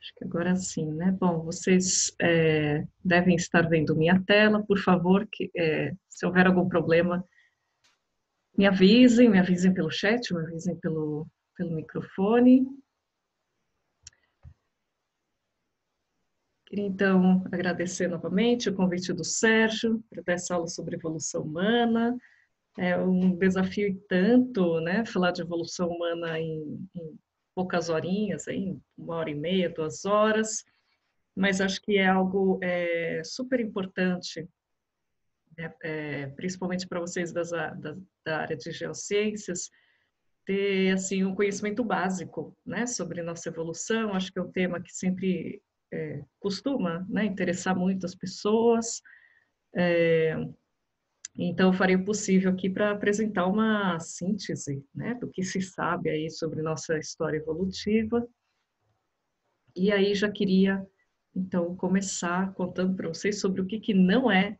Acho que agora sim, né? Bom, vocês devem estar vendo minha tela, por favor, se houver algum problema, me avisem pelo chat, me avisem pelo microfone. Queria, então, agradecer novamente o convite do Sérgio para dar essa aula sobre evolução humana. É um desafio e tanto, né? Falar de evolução humana em poucas horinhas, aí, 1h30, 2 horas, mas acho que é algo super importante, principalmente para vocês da área de geociências, ter assim um conhecimento básico, né, sobre nossa evolução. Acho que é um tema que sempre costuma, né, interessar muito as pessoas. Então, eu farei o possível aqui para apresentar uma síntese, né, do que se sabe aí sobre nossa história evolutiva. E aí já queria, então, começar contando para vocês sobre o que não é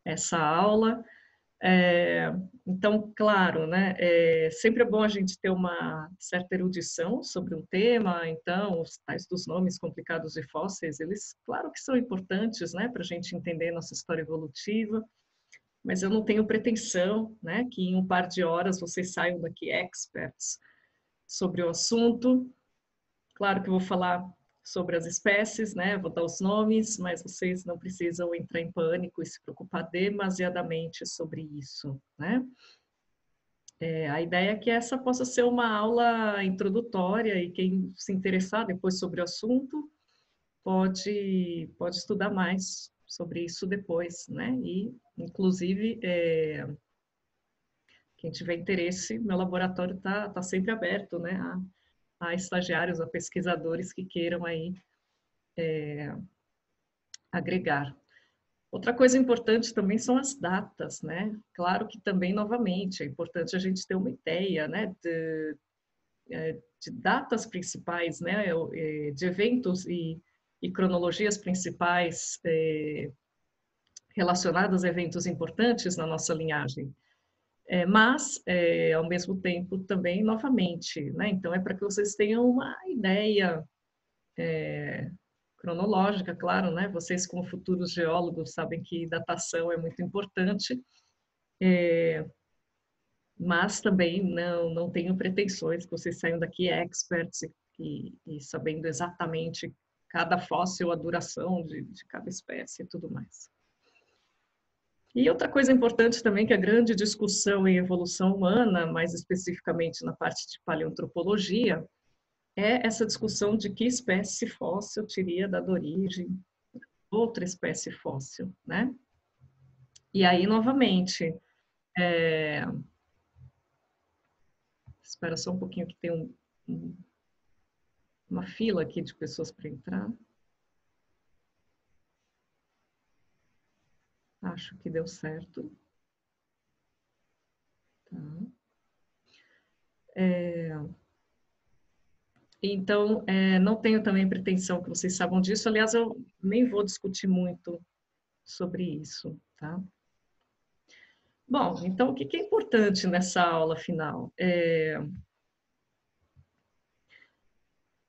essa aula. Então, claro, né, sempre é bom a gente ter uma certa erudição sobre um tema. Então, os tais dos nomes complicados de fósseis, eles, claro que são importantes, né, para a gente entender nossa história evolutiva, mas eu não tenho pretensão, né, que em um par de horas vocês saiam daqui experts sobre o assunto. Claro que eu vou falar sobre as espécies, né? Vou dar os nomes, mas vocês não precisam entrar em pânico e se preocupar demasiadamente sobre isso, né? A ideia é que essa possa ser uma aula introdutória e quem se interessar depois sobre o assunto pode estudar mais sobre isso depois, né? E, inclusive, quem tiver interesse, meu laboratório tá sempre aberto, né? A estagiários, a pesquisadores que queiram aí agregar. Outra coisa importante também são as datas, né? Claro que também, novamente, é importante a gente ter uma ideia, né, de datas principais, né, de eventos e cronologias principais relacionadas a eventos importantes na nossa linhagem. Mas, ao mesmo tempo, também, novamente, né? Então, é para que vocês tenham uma ideia cronológica, claro, né? Vocês, como futuros geólogos, sabem que datação é muito importante, mas também não tenho pretensões que vocês saiam daqui experts e sabendo exatamente cada fóssil, a duração de cada espécie e tudo mais. E outra coisa importante também, que a grande discussão em evolução humana, mais especificamente na parte de paleoantropologia, é essa discussão de que espécie fóssil teria dado origem a outra espécie fóssil, né? E aí, novamente, espera só um pouquinho que tem uma fila aqui de pessoas para entrar. Acho que deu certo. Tá. Então, não tenho também pretensão que vocês saibam disso. Aliás, eu nem vou discutir muito sobre isso, tá? Bom, então, o que é importante nessa aula final?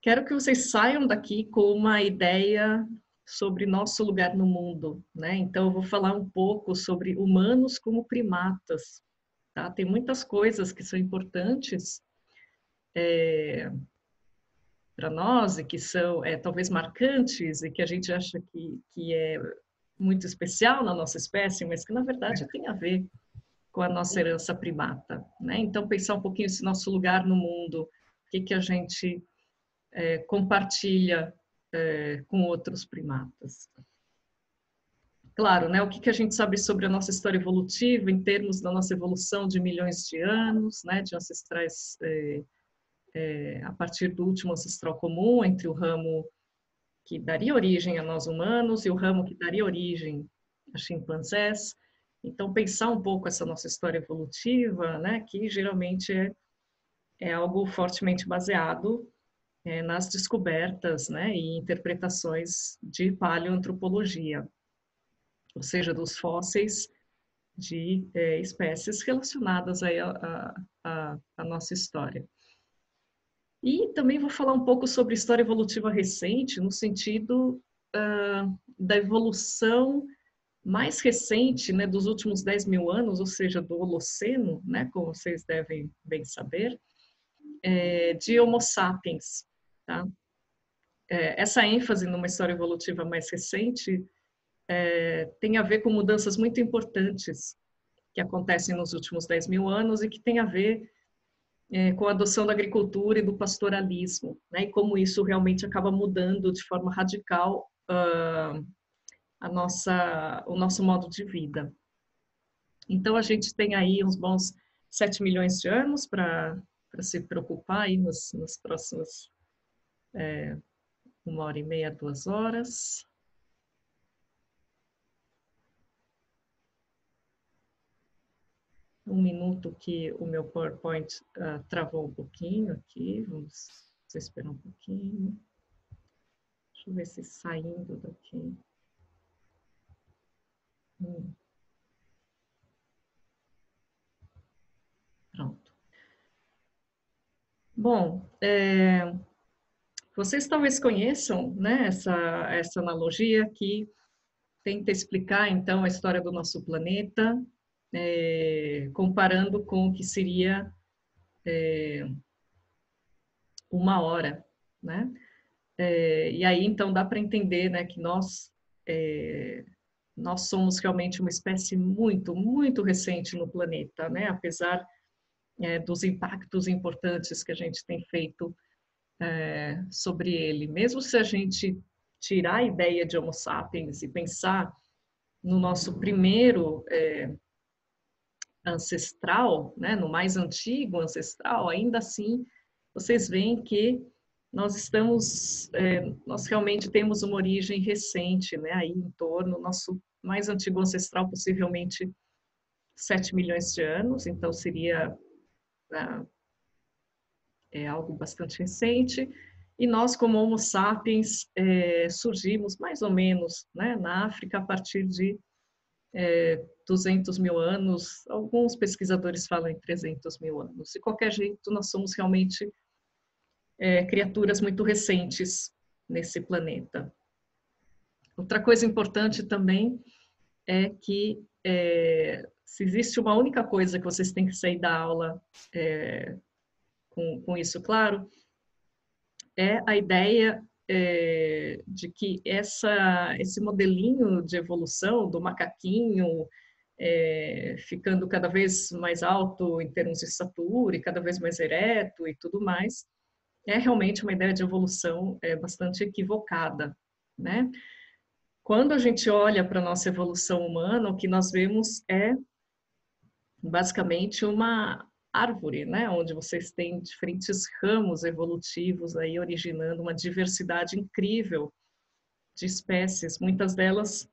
Quero que vocês saiam daqui com uma ideia sobre nosso lugar no mundo, né? Então, eu vou falar um pouco sobre humanos como primatas, tá? Tem muitas coisas que são importantes para nós e que são talvez marcantes e que a gente acha que é muito especial na nossa espécie, mas que na verdade tem a ver com a nossa herança primata, né? Então, pensar um pouquinho esse nosso lugar no mundo, o que a gente compartilha com outros primatas. Claro, né? O que a gente sabe sobre a nossa história evolutiva em termos da nossa evolução de milhões de anos, né? De ancestrais a partir do último ancestral comum, entre o ramo que daria origem a nós humanos e o ramo que daria origem a chimpanzés. Então, pensar um pouco essa nossa história evolutiva, né? Que geralmente é algo fortemente baseado nas descobertas, né, e interpretações de paleoantropologia, ou seja, dos fósseis de espécies relacionadas aí à nossa história. E também vou falar um pouco sobre história evolutiva recente, no sentido da evolução mais recente, né, dos últimos 10 mil anos, ou seja, do Holoceno, né, como vocês devem bem saber, de Homo sapiens. Tá? Essa ênfase numa história evolutiva mais recente tem a ver com mudanças muito importantes que acontecem nos últimos 10 mil anos e que tem a ver com a adoção da agricultura e do pastoralismo, né? E como isso realmente acaba mudando de forma radical o nosso modo de vida. Então, a gente tem aí uns bons 7 milhões de anos para se preocupar aí nas próximas 1h30, 2 horas. Um minuto que o meu PowerPoint travou um pouquinho aqui, vamos esperar um pouquinho. Deixa eu ver se saindo daqui. Pronto. Bom, vocês talvez conheçam, né, essa analogia que tenta explicar, então, a história do nosso planeta, comparando com o que seria uma hora, né? E aí, então, dá para entender, né, que nós somos realmente uma espécie muito, muito recente no planeta, né? Apesar dos impactos importantes que a gente tem feito sobre ele. Mesmo se a gente tirar a ideia de Homo sapiens e pensar no nosso primeiro ancestral, né, no mais antigo ancestral, ainda assim, vocês veem que nós realmente temos uma origem recente, né, aí em torno, nosso mais antigo ancestral, possivelmente 7 milhões de anos, então seria algo bastante recente, e nós, como Homo sapiens, surgimos mais ou menos, né, na África a partir de 200 mil anos, alguns pesquisadores falam em 300 mil anos. De qualquer jeito, nós somos realmente criaturas muito recentes nesse planeta. Outra coisa importante também é que se existe uma única coisa que vocês têm que sair da aula com isso claro, é a ideia de que esse modelinho de evolução do macaquinho ficando cada vez mais alto em termos de estatura e cada vez mais ereto e tudo mais, é realmente uma ideia de evolução bastante equivocada, né? Quando a gente olha para a nossa evolução humana, o que nós vemos é basicamente uma árvore, né? Onde vocês têm diferentes ramos evolutivos aí originando uma diversidade incrível de espécies, muitas delas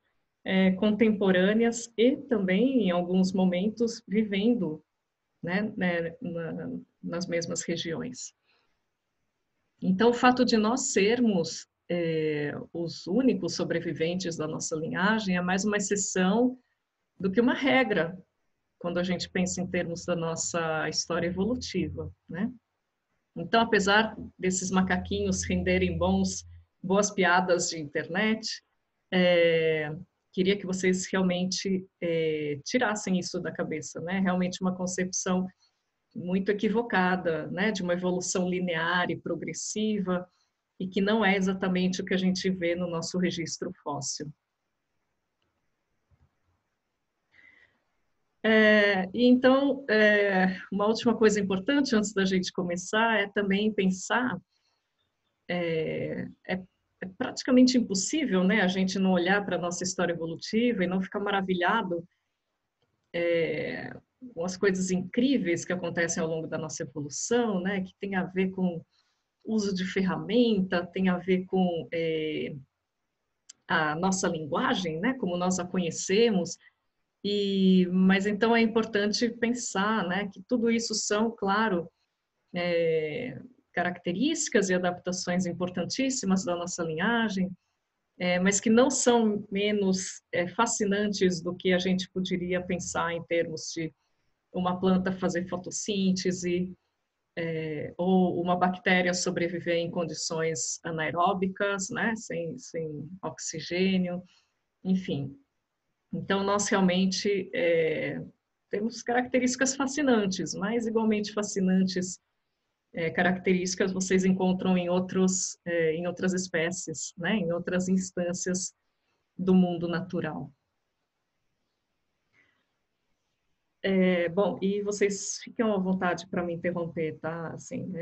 contemporâneas e também, em alguns momentos, vivendo, né, nas mesmas regiões. Então, o fato de nós sermos os únicos sobreviventes da nossa linhagem é mais uma exceção do que uma regra, quando a gente pensa em termos da nossa história evolutiva, né? Então, apesar desses macaquinhos renderem boas piadas de internet, queria que vocês realmente tirassem isso da cabeça, né? Realmente uma concepção muito equivocada, né? De uma evolução linear e progressiva, e que não é exatamente o que a gente vê no nosso registro fóssil. E então, uma última coisa importante antes da gente começar é também pensar, é praticamente impossível, né, a gente não olhar para a nossa história evolutiva e não ficar maravilhado com as coisas incríveis que acontecem ao longo da nossa evolução, né, que tem a ver com uso de ferramenta, tem a ver com a nossa linguagem, né, como nós a conhecemos. Mas então é importante pensar, né, que tudo isso são, claro, características e adaptações importantíssimas da nossa linhagem, mas que não são menos fascinantes do que a gente poderia pensar em termos de uma planta fazer fotossíntese, ou uma bactéria sobreviver em condições anaeróbicas, né, sem oxigênio, enfim. Então, nós realmente temos características fascinantes, mas igualmente fascinantes características vocês encontram em outras espécies, né, em outras instâncias do mundo natural. Bom, e vocês ficam à vontade para me interromper, tá? Assim,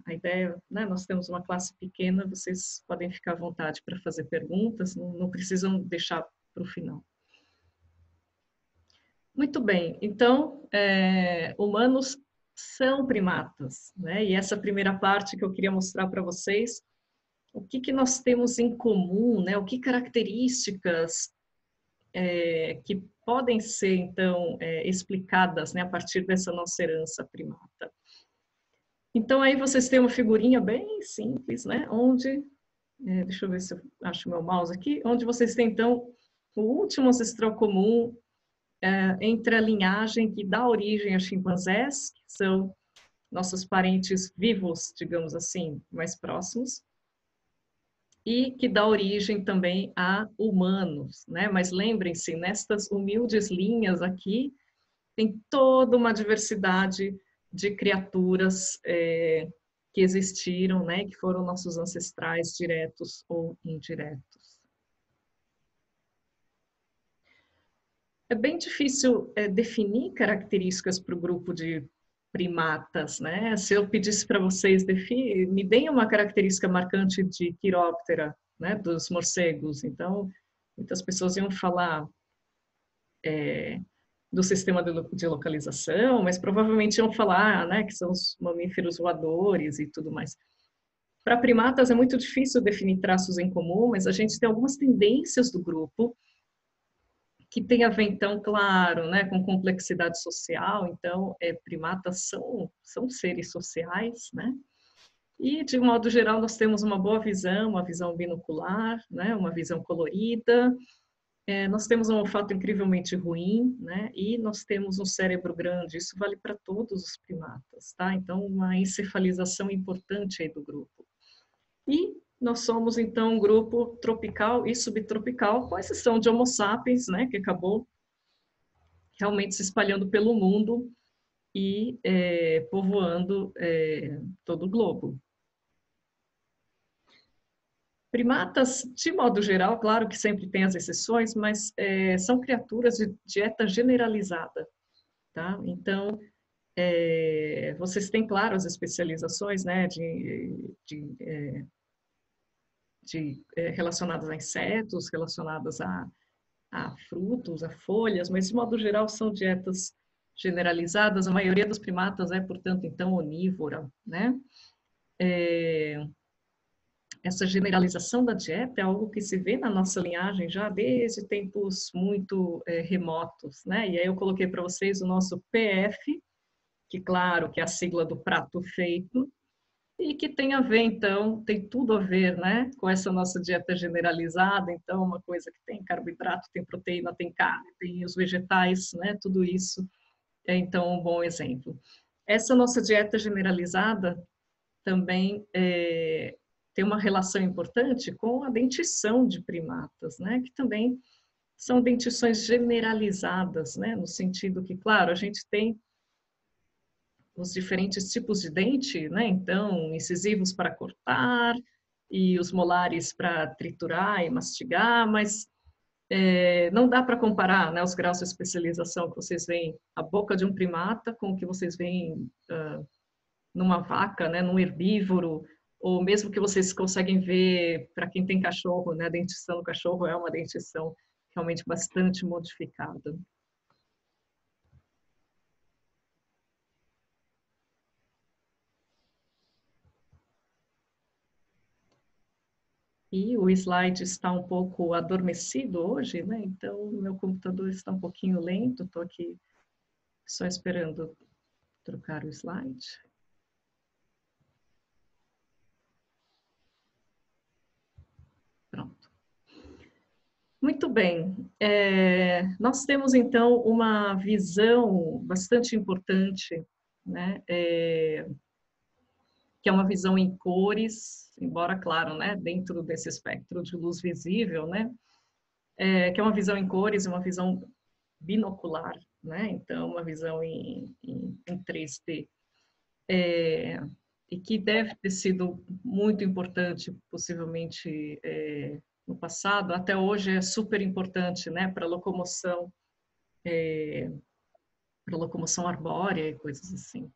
a ideia, né, nós temos uma classe pequena, vocês podem ficar à vontade para fazer perguntas, não precisam deixar para o final. Muito bem, então, humanos são primatas, né? E essa primeira parte que eu queria mostrar para vocês, o que nós temos em comum, né? O que características que podem ser, então, explicadas, né, a partir dessa nossa herança primata. Então, aí vocês têm uma figurinha bem simples, né, onde, deixa eu ver se eu acho meu mouse aqui, onde vocês têm, então, o último ancestral comum entre a linhagem que dá origem a chimpanzés, que são nossos parentes vivos, digamos assim, mais próximos, e que dá origem também a humanos, né? Mas lembrem-se, nestas humildes linhas aqui, tem toda uma diversidade de criaturas que existiram, né? Que foram nossos ancestrais diretos ou indiretos. É bem difícil definir características para o grupo de primatas, né? Se eu pedisse para vocês me deem uma característica marcante de Chiroptera, né? Dos morcegos. Então, muitas pessoas iam falar do sistema de localização, mas provavelmente iam falar, né? Que são os mamíferos voadores e tudo mais. Para primatas é muito difícil definir traços em comum, mas a gente tem algumas tendências do grupo que tem a ver, então, claro, né, com complexidade social. Então, primatas são seres sociais, né? E, de um modo geral, nós temos uma boa visão, uma visão binocular, né, uma visão colorida. Nós temos um olfato incrivelmente ruim, né? E nós temos um cérebro grande. Isso vale para todos os primatas, tá? Então, uma encefalização importante aí do grupo. E nós somos, então, um grupo tropical e subtropical, com exceção de Homo sapiens, né, que acabou realmente se espalhando pelo mundo e povoando todo o globo. Primatas, de modo geral, claro que sempre tem as exceções, mas são criaturas de dieta generalizada, tá? Então, vocês têm, claro, as especializações, né, relacionadas a insetos, relacionadas a frutos, a folhas, mas de modo geral são dietas generalizadas. A maioria dos primatas é, portanto, então onívora, né? Essa generalização da dieta é algo que se vê na nossa linhagem já desde tempos muito remotos, né? E aí eu coloquei para vocês o nosso PF, que claro que é a sigla do prato feito, e que tem a ver, então, tem tudo a ver, né, com essa nossa dieta generalizada. Então, uma coisa que tem carboidrato, tem proteína, tem carne, tem os vegetais, né, tudo isso é, então, um bom exemplo. Essa nossa dieta generalizada também tem uma relação importante com a dentição de primatas, né, que também são dentições generalizadas, né, no sentido que, claro, a gente tem os diferentes tipos de dente, né? Então, incisivos para cortar e os molares para triturar e mastigar, mas não dá para comparar, né, os graus de especialização que vocês veem a boca de um primata com o que vocês veem numa vaca, né, num herbívoro, ou mesmo que vocês conseguem ver para quem tem cachorro, né, a dentição do cachorro é uma dentição realmente bastante modificada. E o slide está um pouco adormecido hoje, né? Então, o meu computador está um pouquinho lento, estou aqui só esperando trocar o slide. Pronto. Muito bem. Nós temos, então, uma visão bastante importante, né? que é uma visão em cores, embora, claro, né, dentro desse espectro de luz visível, né, que é uma visão em cores, uma visão binocular, né, então uma visão em 3D. E que deve ter sido muito importante, possivelmente, no passado, até hoje é super importante, né, para locomoção arbórea e coisas assim.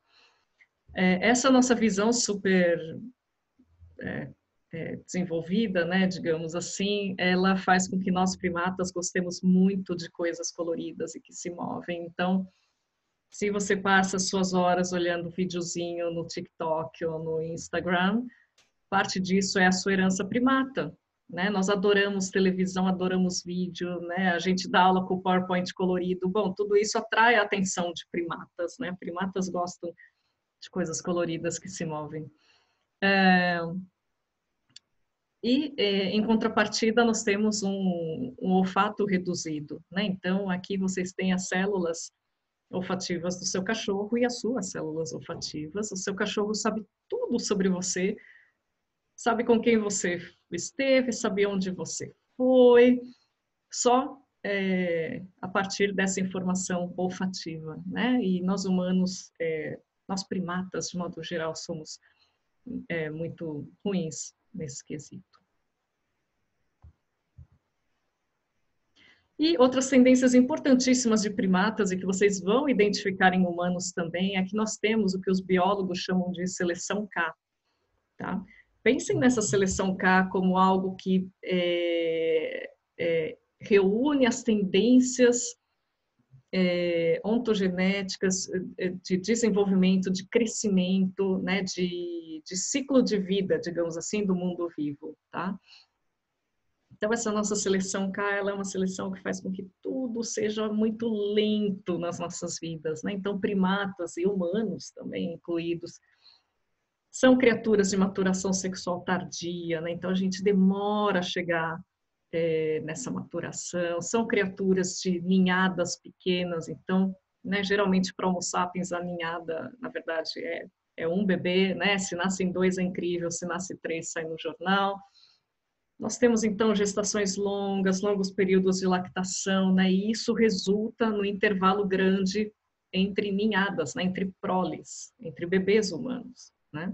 Essa nossa visão super desenvolvida, né, digamos assim, ela faz com que nós primatas gostemos muito de coisas coloridas e que se movem. Então, se você passa suas horas olhando videozinho no TikTok ou no Instagram, parte disso é a sua herança primata, né? Nós adoramos televisão, adoramos vídeo, né? A gente dá aula com o PowerPoint colorido. Bom, tudo isso atrai a atenção de primatas, né? Primatas gostam de coisas coloridas que se movem. Em contrapartida, nós temos um olfato reduzido, né? Então, aqui vocês têm as células olfativas do seu cachorro e as suas células olfativas. O seu cachorro sabe tudo sobre você, sabe com quem você esteve, sabe onde você foi, só a partir dessa informação olfativa, né? E nós humanos, nós primatas, de modo geral, somos muito ruins nesse quesito. E outras tendências importantíssimas de primatas e que vocês vão identificar em humanos também é que nós temos o que os biólogos chamam de seleção K, tá? Pensem nessa seleção K como algo que reúne as tendências ontogenéticas de desenvolvimento, de crescimento, né, de ciclo de vida, digamos assim, do mundo vivo, tá? Então, essa nossa seleção K, ela é uma seleção que faz com que tudo seja muito lento nas nossas vidas, né? Então, primatas e humanos também incluídos, são criaturas de maturação sexual tardia, né? Então, a gente demora a chegar nessa maturação. São criaturas de ninhadas pequenas, então, né, geralmente para Homo sapiens a ninhada, na verdade, é um bebê, né? Se nascem dois é incrível, se nasce três sai no jornal. Nós temos, então, gestações longas, longos períodos de lactação, né? E isso resulta no intervalo grande entre ninhadas, né? Entre proles, entre bebês humanos, né?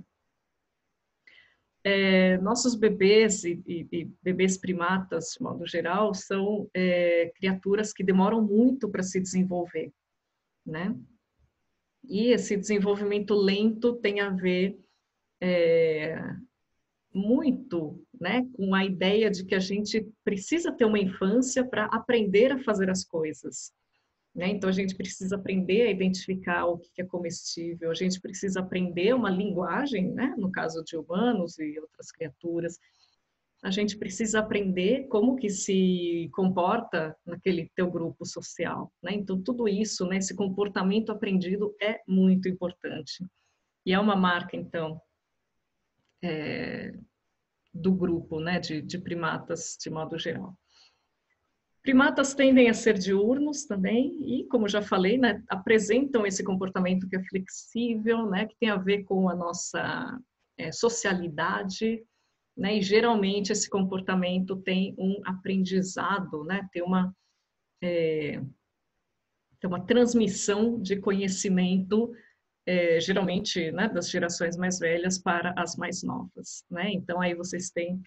Nossos bebês e bebês primatas, de modo geral, são criaturas que demoram muito para se desenvolver, né? E esse desenvolvimento lento tem a ver muito, né, com a ideia de que a gente precisa ter uma infância para aprender a fazer as coisas, né? Então a gente precisa aprender a identificar o que é comestível, a gente precisa aprender uma linguagem, né, no caso de humanos e outras criaturas. A gente precisa aprender como que se comporta naquele teu grupo social, né? Então tudo isso, né, esse comportamento aprendido é muito importante. E é uma marca, então, do grupo, né, de primatas, de modo geral. Primatas tendem a ser diurnos também e, como já falei, né, apresentam esse comportamento que é flexível, né, que tem a ver com a nossa socialidade, né, e geralmente esse comportamento tem um aprendizado, né, tem uma transmissão de conhecimento geralmente, né, das gerações mais velhas para as mais novas, né? Então aí vocês têm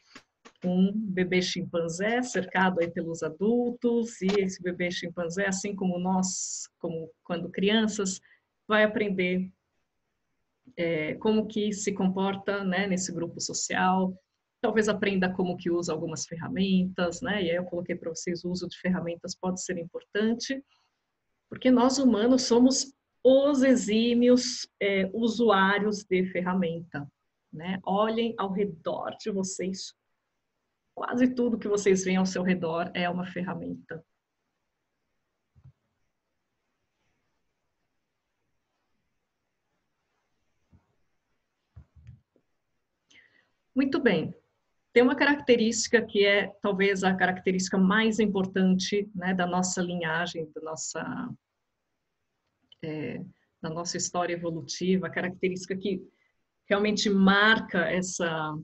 um bebê chimpanzé cercado aí pelos adultos e esse bebê chimpanzé, assim como nós, como quando crianças, vai aprender como que se comporta, né, nesse grupo social. Talvez aprenda como que usa algumas ferramentas, né? E aí eu coloquei para vocês o uso de ferramentas pode ser importante, porque nós humanos somos os exímios usuários de ferramenta, né? Olhem ao redor de vocês, quase tudo que vocês veem ao seu redor é uma ferramenta. Muito bem. Tem uma característica que é talvez a característica mais importante, né, da nossa linhagem, da nossa história evolutiva, a característica que realmente marca essa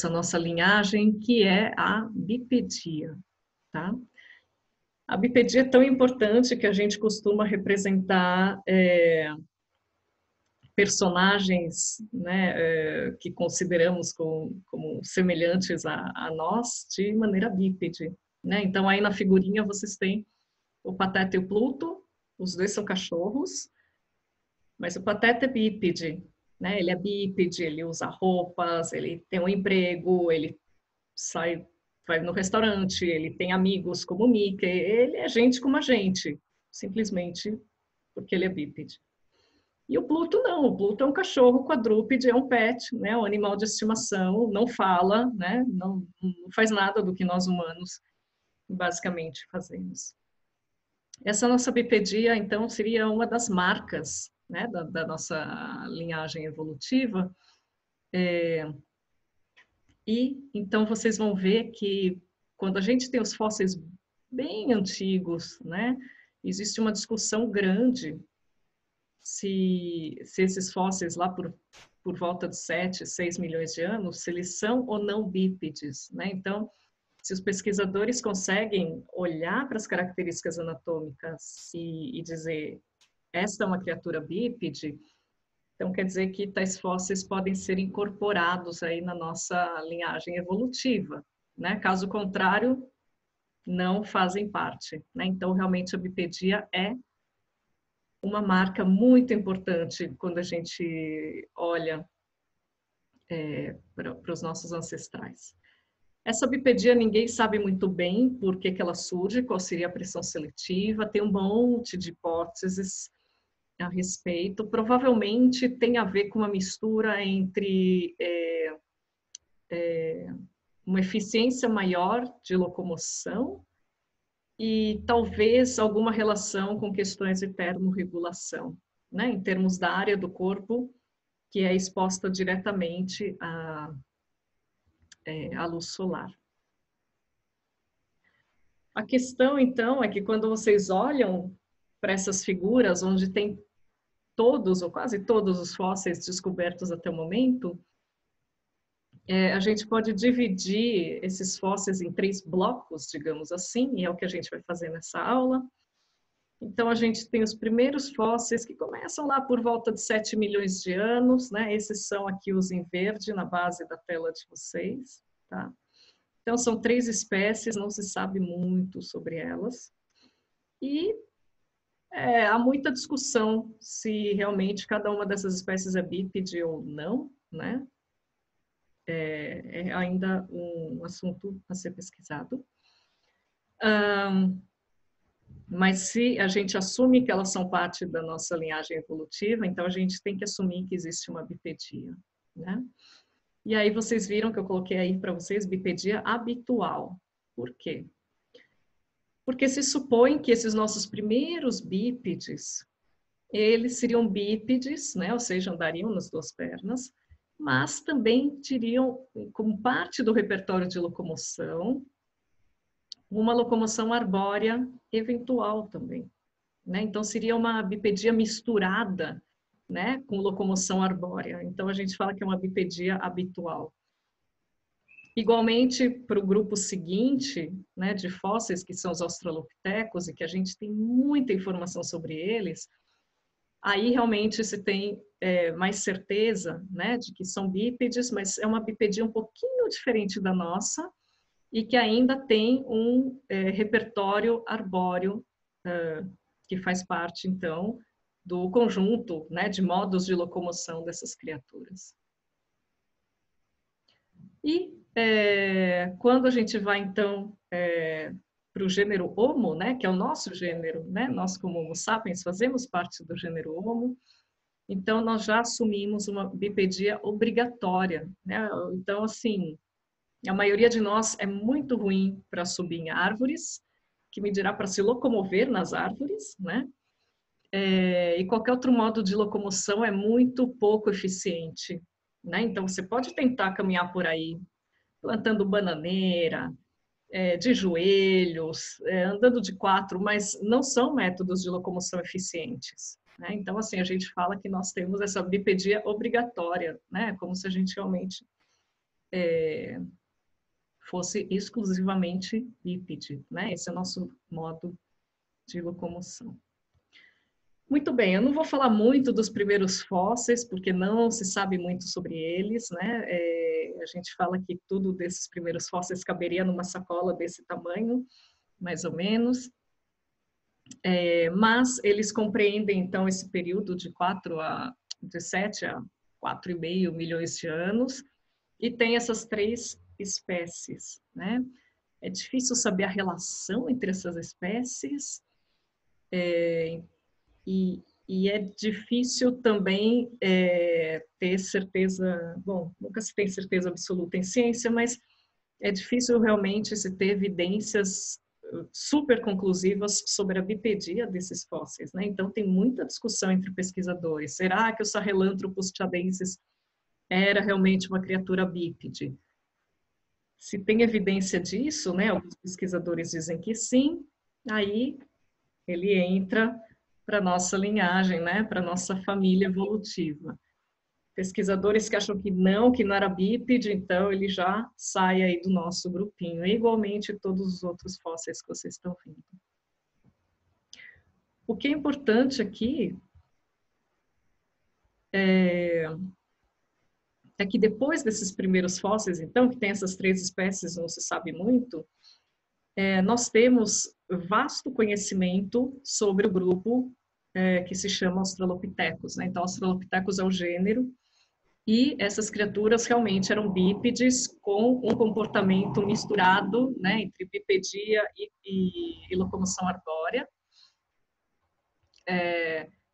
nossa linhagem, que é a bipedia, tá? A bipedia é tão importante que a gente costuma representar personagens, né, que consideramos como semelhantes a nós de maneira bípede, né? Então, aí na figurinha vocês têm o Pateta e o Pluto, os dois são cachorros, mas o Pateta é bípede, né? Ele é bípede, ele usa roupas, ele tem um emprego, ele vai no restaurante, ele tem amigos como o Mickey, ele é gente como a gente, simplesmente porque ele é bípede. E o Pluto não, o Pluto é um cachorro quadrúpede, é um pet, né, um animal de estimação, não fala, né, não faz nada do que nós humanos basicamente fazemos. Essa nossa bipedia, então, seria uma das marcas, né, da nossa linhagem evolutiva. E então vocês vão ver que quando a gente tem os fósseis bem antigos, né, existe uma discussão grande se esses fósseis lá por volta de 7, 6 milhões de anos, se eles são ou não bípedes, né? Então, se os pesquisadores conseguem olhar para as características anatômicas e dizer esta é uma criatura bípede, então quer dizer que tais fósseis podem ser incorporados aí na nossa linhagem evolutiva, né? Caso contrário, não fazem parte, né? Então, realmente a bipedia é uma marca muito importante quando a gente olha para os nossos ancestrais. Essa bipedia ninguém sabe muito bem por que ela surge, qual seria a pressão seletiva, tem um monte de hipóteses a respeito. Provavelmente tem a ver com uma mistura entre uma eficiência maior de locomoção e talvez alguma relação com questões de termorregulação, né? Em termos da área do corpo que é exposta diretamente à luz solar. A questão, então, é que quando vocês olham para essas figuras, onde tem todos ou quase todos os fósseis descobertos até o momento, a gente pode dividir esses fósseis em 3 blocos, digamos assim, e é o que a gente vai fazer nessa aula. Então, a gente tem os primeiros fósseis que começam lá por volta de 7 milhões de anos, né? Esses são aqui os em verde na base da tela de vocês, tá? Então, são 3 espécies, não se sabe muito sobre elas. E há muita discussão se realmente cada uma dessas espécies é bípede ou não, né? É ainda um assunto a ser pesquisado. Mas se a gente assume que elas são parte da nossa linhagem evolutiva, então a gente tem que assumir que existe uma bipedia, né? E aí vocês viram que eu coloquei aí para vocês bipedia habitual. Por quê? Porque se supõe que esses nossos primeiros bípedes, eles seriam bípedes, né? Ou seja, andariam nas 2 pernas, mas também teriam como parte do repertório de locomoção uma locomoção arbórea eventual também, né? Então seria uma bipedia misturada, né, com locomoção arbórea. Então a gente fala que é uma bipedia habitual. Igualmente para o grupo seguinte, né, de fósseis que são os australopitecos e que a gente tem muita informação sobre eles, aí realmente se tem mais certeza, né, de que são bípedes, mas é uma bipedia um pouquinho diferente da nossa e que ainda tem um repertório arbóreo que faz parte, então, do conjunto, né, de modos de locomoção dessas criaturas. E quando a gente vai, então, para o gênero Homo, né, que é o nosso gênero, né, nós como Homo sapiens fazemos parte do gênero Homo, então nós já assumimos uma bipedia obrigatória, né? Então, assim, a maioria de nós é muito ruim para subir em árvores, que me dirá para se locomover nas árvores, né? E qualquer outro modo de locomoção é muito pouco eficiente, né? Então, você pode tentar caminhar por aí, plantando bananeira, de joelhos, andando de 4, mas não são métodos de locomoção eficientes. né? Então, assim, a gente fala que nós temos essa bipedia obrigatória, né? Como se a gente realmente fosse exclusivamente bípede, né? Esse é o nosso modo de locomoção. Muito bem, eu não vou falar muito dos primeiros fósseis, porque não se sabe muito sobre eles, né? A gente fala que tudo desses primeiros fósseis caberia numa sacola desse tamanho, mais ou menos. Mas eles compreendem, então, esse período de 7 a 4,5 milhões de anos, e tem essas 3 espécies, né? É difícil saber a relação entre essas espécies, e é difícil também ter certeza, bom, nunca se tem certeza absoluta em ciência, mas é difícil realmente se ter evidências super conclusivas sobre a bipedia desses fósseis, né? Então tem muita discussão entre pesquisadores. Será que o Sahelanthropus tchadensis era realmente uma criatura bípede? Se tem evidência disso, né? Alguns pesquisadores dizem que sim, aí ele entra para nossa linhagem, né? Para nossa família evolutiva. Pesquisadores que acham que não era bípede, então ele já sai aí do nosso grupinho. E igualmente todos os outros fósseis que vocês estão vendo. O que é importante aqui é que depois desses primeiros fósseis, então, que tem essas 3 espécies, não se sabe muito, nós temos vasto conhecimento sobre o grupo que se chama Australopithecus, né? Então, Australopithecus é o gênero, e essas criaturas realmente eram bípedes com um comportamento misturado, né, entre bipedia e locomoção arbórea.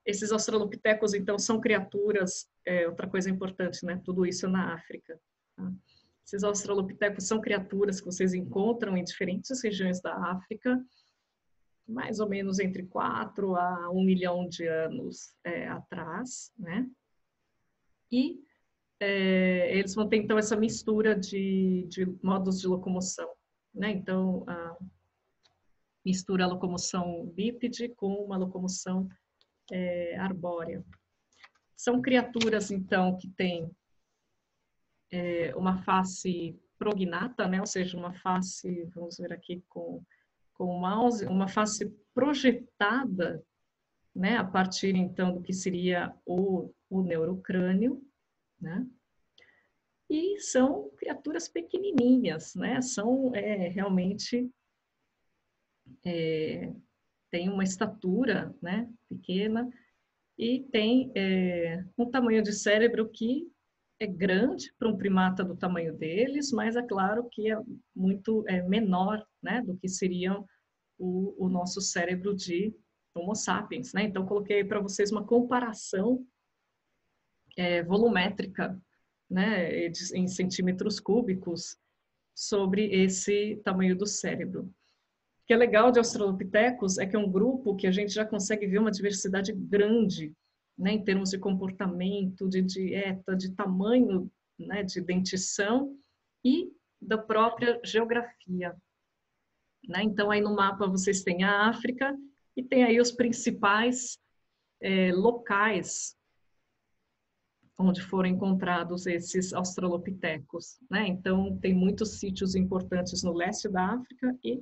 Esses australopithecus, então, são criaturas, outra coisa importante, né, tudo isso é na África. Tá? Esses australopithecus são criaturas que vocês encontram em diferentes regiões da África, mais ou menos entre 4 a 1 milhão de anos atrás, né? E eles vão ter, então, essa mistura de modos de locomoção, né? Então, mistura a locomoção bípede com uma locomoção arbórea. São criaturas, então, que têm uma face prognata, né? Ou seja, uma face, vamos ver aqui com o mouse, uma face projetada, né? A partir, então, do que seria o neurocrânio, né? E são criaturas pequenininhas, né? São realmente tem uma estatura, né? Pequena e tem um tamanho de cérebro que é grande para um primata do tamanho deles, mas é claro que é muito menor, né? Do que seriam o nosso cérebro de Homo sapiens, né? Então coloquei para vocês uma comparação volumétrica, né, em centímetros cúbicos, sobre esse tamanho do cérebro. O que é legal de Australopithecus é que é um grupo que a gente já consegue ver uma diversidade grande, né, em termos de comportamento, de dieta, de tamanho, né, de dentição e da própria geografia. Né? Então, aí no mapa vocês têm a África e tem aí os principais locais onde foram encontrados esses australopithecus, né? Então, tem muitos sítios importantes no leste da África e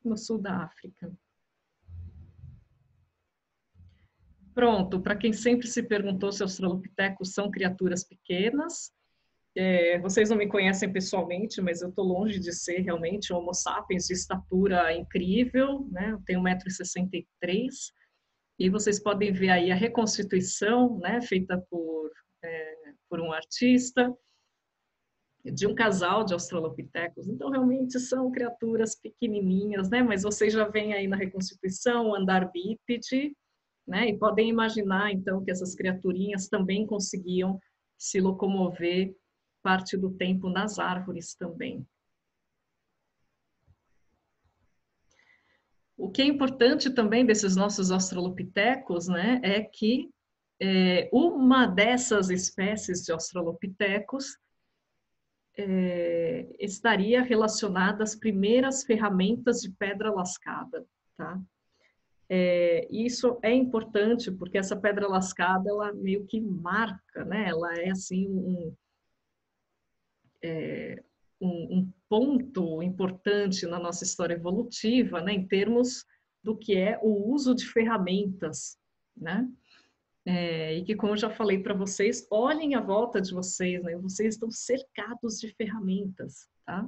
no sul da África. Pronto, para quem sempre se perguntou se australopithecus são criaturas pequenas, vocês não me conhecem pessoalmente, mas eu estou longe de ser realmente um Homo sapiens de estatura incrível, né? Eu tenho 1,63 m, e vocês podem ver aí a reconstituição, né, feita por um artista, de um casal de australopithecus. Então, realmente são criaturas pequenininhas, né? Mas vocês já veem aí na reconstituição o andar bípede, né? E podem imaginar, então, que essas criaturinhas também conseguiam se locomover parte do tempo nas árvores também. O que é importante também desses nossos australopithecus, né, é que uma dessas espécies de australopithecus estaria relacionada às primeiras ferramentas de pedra lascada, tá? E isso é importante porque essa pedra lascada, ela meio que marca, né? Ela é assim um ponto importante na nossa história evolutiva, né? Em termos do que é o uso de ferramentas, né? E que, como eu já falei para vocês, olhem à volta de vocês, né? Vocês estão cercados de ferramentas, tá?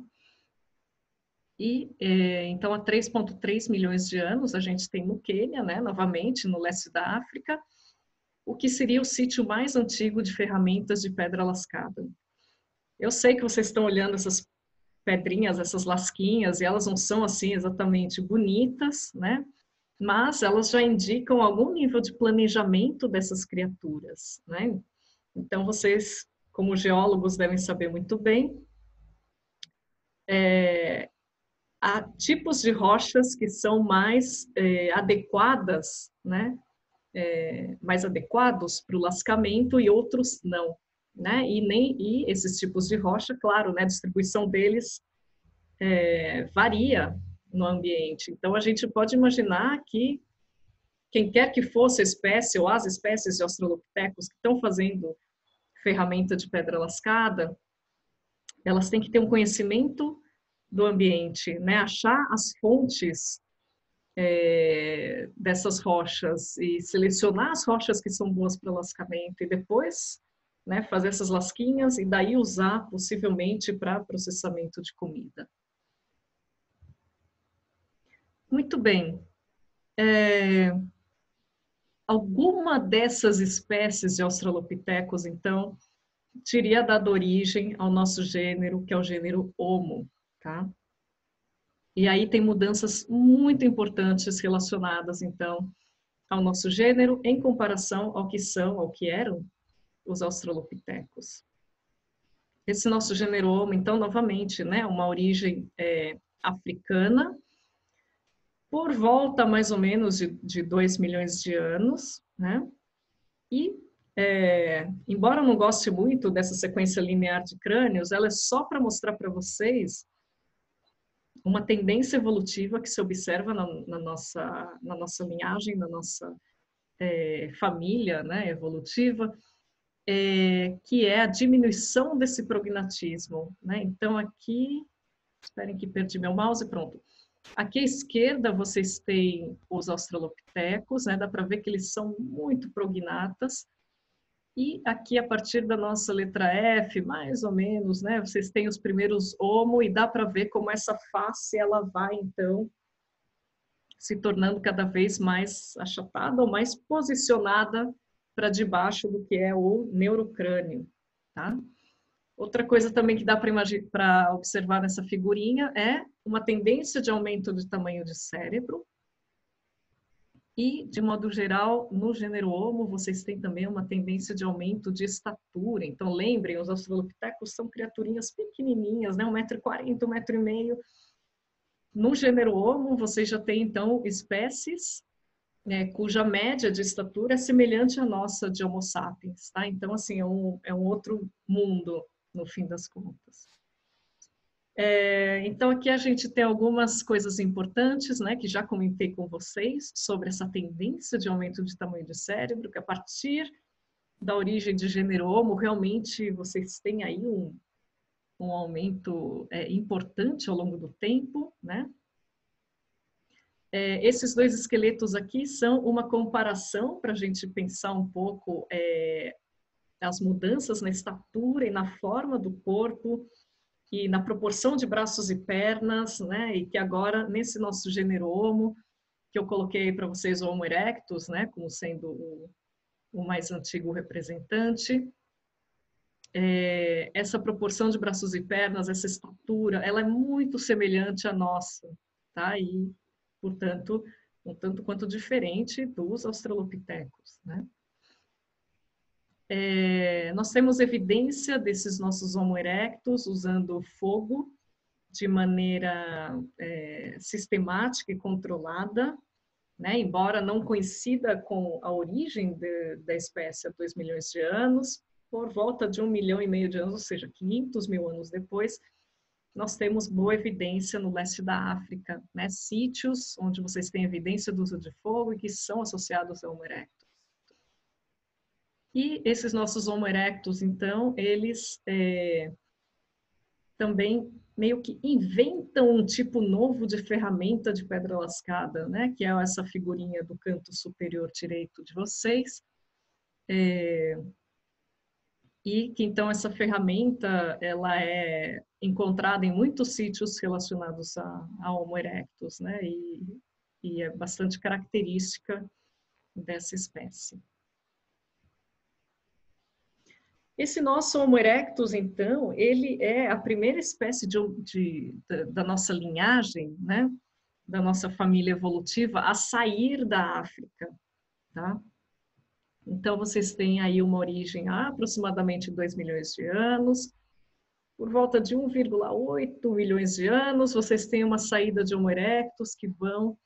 Então, há 3,3 milhões de anos, a gente tem no Quênia, né? Novamente, no leste da África, o que seria o sítio mais antigo de ferramentas de pedra lascada. Eu sei que vocês estão olhando essas pedrinhas, essas lasquinhas, e elas não são assim exatamente bonitas, né? Mas elas já indicam algum nível de planejamento dessas criaturas, né? Então, vocês, como geólogos, devem saber muito bem, há tipos de rochas que são mais adequadas, né? Mais adequados para o lascamento e outros não, né? E esses tipos de rocha, claro, né? A distribuição deles varia no ambiente. Então, a gente pode imaginar que quem quer que fosse a espécie ou as espécies de australopithecus que estão fazendo ferramenta de pedra lascada, elas têm que ter um conhecimento do ambiente, né? Achar as fontes dessas rochas e selecionar as rochas que são boas para lascamento e depois, né, fazer essas lasquinhas e daí usar possivelmente para processamento de comida. Muito bem. Alguma dessas espécies de australopithecus, então, teria dado origem ao nosso gênero, que é o gênero Homo, tá? E aí tem mudanças muito importantes relacionadas, então, ao nosso gênero em comparação ao que eram os australopithecus. Esse nosso gênero Homo, então, novamente, né, uma origem africana, por volta mais ou menos de 2 milhões de anos, né? E, embora eu não goste muito dessa sequência linear de crânios, ela é só para mostrar para vocês uma tendência evolutiva que se observa na nossa linhagem, na nossa família, né, evolutiva, que é a diminuição desse prognatismo, né? Então, aqui, esperem que perdi meu mouse, pronto. Aqui à esquerda vocês têm os australopithecus, né? Dá para ver que eles são muito prognatas. E aqui, a partir da nossa letra F, mais ou menos, né? Vocês têm os primeiros Homo e dá para ver como essa face, ela vai, então, se tornando cada vez mais achatada ou mais posicionada para debaixo do que é o neurocrânio, tá? Outra coisa também que dá para observar nessa figurinha é uma tendência de aumento do tamanho de cérebro. E, de modo geral, no gênero Homo, vocês têm também uma tendência de aumento de estatura. Então, lembrem, os australopithecus são criaturinhas pequenininhas, né? 1,40 m, 1,5 m. No gênero Homo, vocês já têm, então, espécies cuja média de estatura é semelhante à nossa de Homo sapiens, tá? Então, assim, é um outro mundo, no fim das contas. Então, aqui a gente tem algumas coisas importantes, né, que já comentei com vocês, sobre essa tendência de aumento de tamanho de cérebro, que a partir da origem de gênero Homo, realmente vocês têm aí um aumento importante ao longo do tempo, né? Esses dois esqueletos aqui são uma comparação para a gente pensar um pouco as mudanças na estatura e na forma do corpo e na proporção de braços e pernas, né? E que agora, nesse nosso gênero Homo, que eu coloquei para vocês o Homo erectus, né? Como sendo o mais antigo representante, essa proporção de braços e pernas, essa estatura, ela é muito semelhante à nossa, tá? E, portanto, um tanto quanto diferente dos australopithecus, né? Nós temos evidência desses nossos Homo erectus usando fogo de maneira sistemática e controlada, né? Embora não coincida com a origem da espécie há 2 milhões de anos, por volta de 1,5 milhão de anos, ou seja, 500 mil anos depois, nós temos boa evidência no leste da África, né? Sítios onde vocês têm evidência do uso de fogo e que são associados ao Homo erectus. E esses nossos Homo erectus, então, eles também meio que inventam um tipo novo de ferramenta de pedra lascada, né? Que é essa figurinha do canto superior direito de vocês. E que, então, essa ferramenta, ela é encontrada em muitos sítios relacionados a Homo erectus, né? E é bastante característica dessa espécie. Esse nosso Homo erectus, então, ele é a primeira espécie da nossa linhagem, né? Da nossa família evolutiva a sair da África, tá? Então, vocês têm aí uma origem há aproximadamente 2 milhões de anos. Por volta de 1,8 milhões de anos, vocês têm uma saída de Homo erectus que vão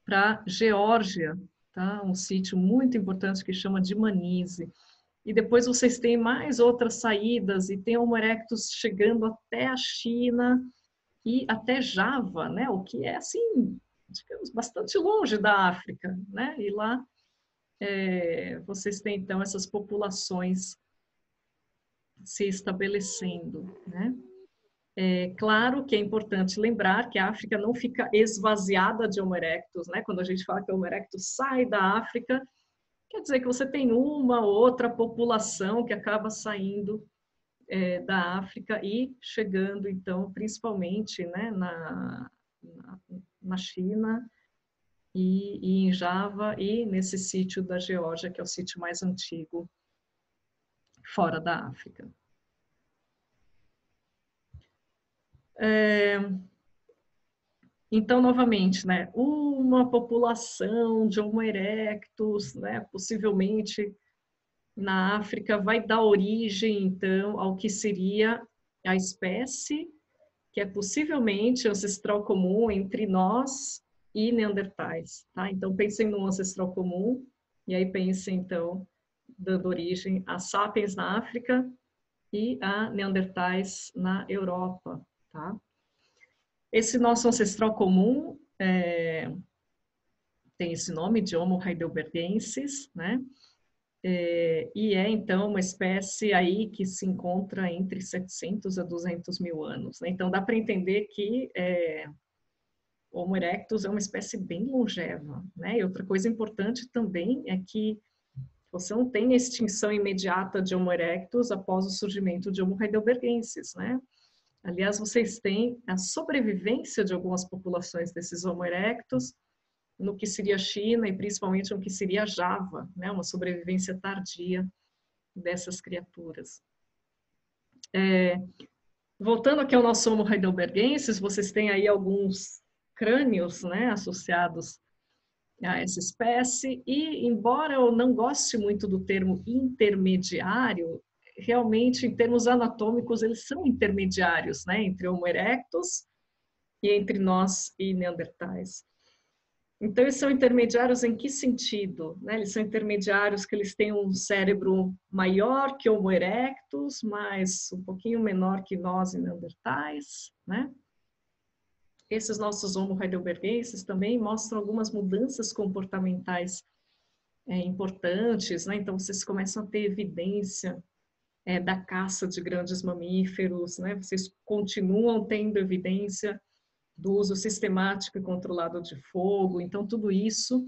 para Geórgia, tá? Um sítio muito importante que chama de Manise. E depois vocês têm mais outras saídas e tem Homo erectus chegando até a China e até Java, né? O que é, assim, digamos, bastante longe da África, né? E lá vocês têm, então, essas populações se estabelecendo, né? É claro que é importante lembrar que a África não fica esvaziada de Homo erectus, né? Quando a gente fala que o Homo erectus sai da África, quer dizer que você tem uma ou outra população que acaba saindo da África e chegando, então, principalmente, né, na China e em Java e nesse sítio da Geórgia, que é o sítio mais antigo fora da África. Então, novamente, né, uma população de Homo erectus, né, possivelmente na África, vai dar origem, então, ao que seria a espécie que é possivelmente ancestral comum entre nós e neandertais, tá? Então, pensem no ancestral comum, e aí pensem, então, dando origem a sapiens na África e a neandertais na Europa, tá? Esse nosso ancestral comum tem esse nome de Homo heidelbergensis, né? E é, então, uma espécie aí que se encontra entre 700 a 200 mil anos, né? Então, dá para entender que o Homo erectus é uma espécie bem longeva, né? E outra coisa importante também é que você não tem extinção imediata de Homo erectus após o surgimento de Homo heidelbergensis, né? Aliás, vocês têm a sobrevivência de algumas populações desses Homo erectus no que seria a China e principalmente no que seria a Java, né? Uma sobrevivência tardia dessas criaturas. Voltando aqui ao nosso Homo heidelbergensis, vocês têm aí alguns crânios, né, associados a essa espécie, e embora eu não goste muito do termo intermediário, realmente, em termos anatômicos, eles são intermediários, né, entre Homo erectus e entre nós e neandertais. Então, eles são intermediários em que sentido? Né? Eles são intermediários que eles têm um cérebro maior que Homo erectus, mas um pouquinho menor que nós e neandertais, né? Esses nossos Homo heidelbergenses também mostram algumas mudanças comportamentais importantes, né? Então, vocês começam a ter evidência da caça de grandes mamíferos, né? Vocês continuam tendo evidência do uso sistemático e controlado de fogo. Então, tudo isso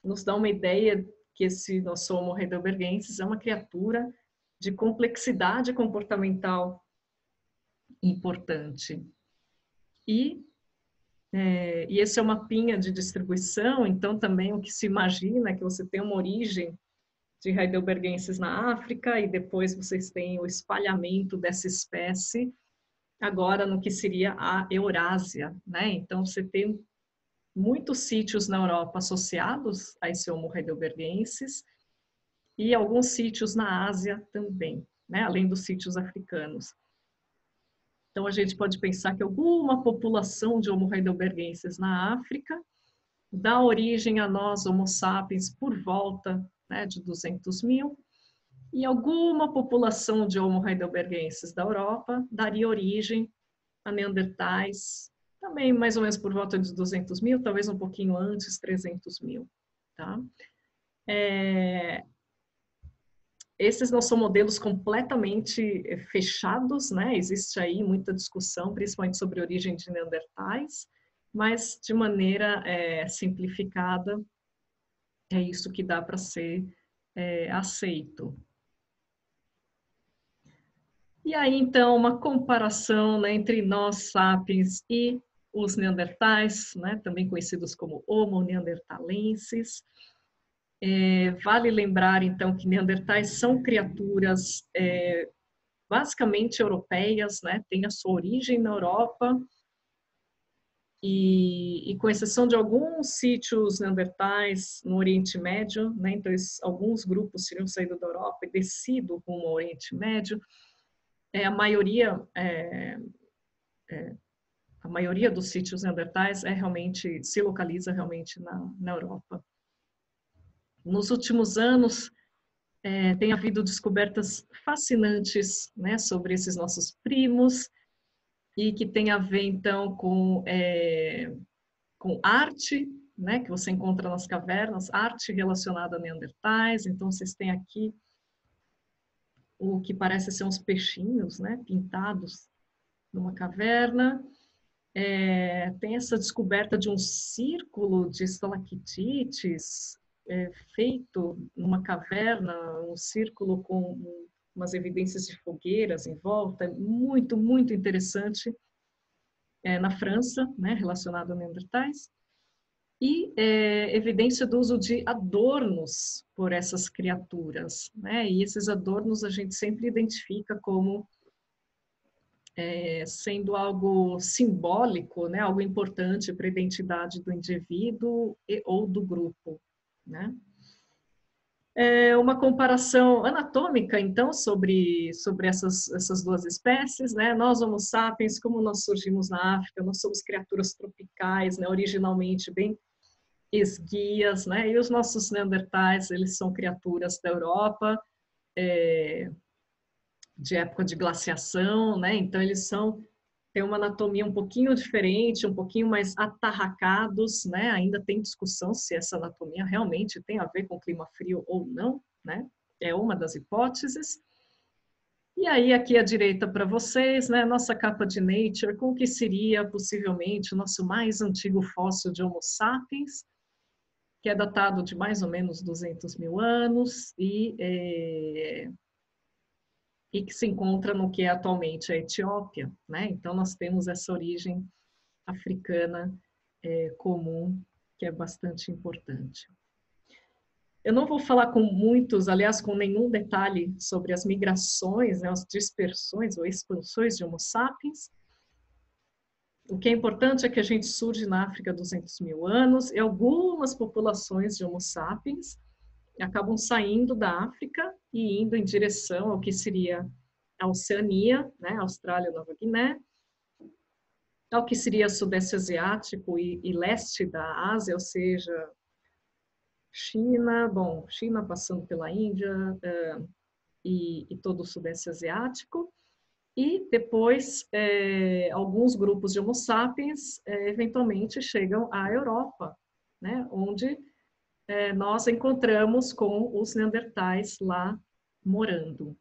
nos dá uma ideia que esse nosso Homo heidelbergensis é uma criatura de complexidade comportamental importante. E esse é uma mapinha de distribuição, então também o que se imagina é que você tem uma origem de heidelbergensis na África e depois vocês têm o espalhamento dessa espécie agora no que seria a Eurásia, né? Então você tem muitos sítios na Europa associados a esse Homo heidelbergensis e alguns sítios na Ásia também, né? Além dos sítios africanos. Então, a gente pode pensar que alguma população de Homo heidelbergensis na África dá origem a nós, Homo sapiens, por volta, né, de 200 mil. E alguma população de Homo heidelbergensis da Europa daria origem a neandertais, também mais ou menos por volta de 200 mil, talvez um pouquinho antes, 300 mil. Tá? Esses não são modelos completamente fechados, né? Existe aí muita discussão, principalmente sobre a origem de neandertais, mas de maneira simplificada, é isso que dá para ser aceito. E aí, então, uma comparação, né, entre nós, sapiens, e os neandertais, né, também conhecidos como Homo neanderthalensis. Vale lembrar, então, que neandertais são criaturas basicamente europeias, né, têm a sua origem na Europa, e com exceção de alguns sítios neandertais no Oriente Médio, né, então alguns grupos teriam saído da Europa e descido rumo ao Oriente Médio, a maioria dos sítios neandertais realmente se localiza realmente na Europa. Nos últimos anos, tem havido descobertas fascinantes, né, sobre esses nossos primos, e que tem a ver, então, com arte, né, que você encontra nas cavernas, arte relacionada a neandertais. Então, vocês têm aqui o que parece ser uns peixinhos, né, pintados numa caverna. Tem essa descoberta de um círculo de estalactites feito numa caverna, um círculo com umas evidências de fogueiras em volta, muito, muito interessante, na França, né, relacionado a neandertais. E evidência do uso de adornos por essas criaturas, né? E esses adornos a gente sempre identifica como sendo algo simbólico, né? Algo importante para a identidade do indivíduo ou do grupo, né? Uma comparação anatômica, então, sobre essas duas espécies, né? Nós, Homo sapiens, como nós surgimos na África, nós somos criaturas tropicais, né? Originalmente bem esguias, né? E os nossos neandertais, eles são criaturas da Europa, de época de glaciação, né? Então eles têm uma anatomia um pouquinho diferente, um pouquinho mais atarracados, né? Ainda tem discussão se essa anatomia realmente tem a ver com o clima frio ou não, né? É uma das hipóteses. E aí, aqui à direita para vocês, né, nossa capa de Nature, com o que seria possivelmente o nosso mais antigo fóssil de Homo sapiens, que é datado de mais ou menos 200 mil anos e que se encontra no que é atualmente a Etiópia, né? Então, nós temos essa origem africana comum, que é bastante importante. Eu não vou falar com muitos, aliás, com nenhum detalhe sobre as migrações, né, as dispersões ou expansões de Homo sapiens. O que é importante é que a gente surge na África há 200 mil anos e algumas populações de Homo sapiens acabam saindo da África e indo em direção ao que seria a Oceania, né, Austrália e Nova Guiné, ao que seria Sudeste Asiático e leste da Ásia, ou seja, China, China passando pela Índia e todo o Sudeste Asiático, e depois alguns grupos de Homo sapiens eventualmente chegam à Europa, né, onde nós encontramos com os neandertais lá morando.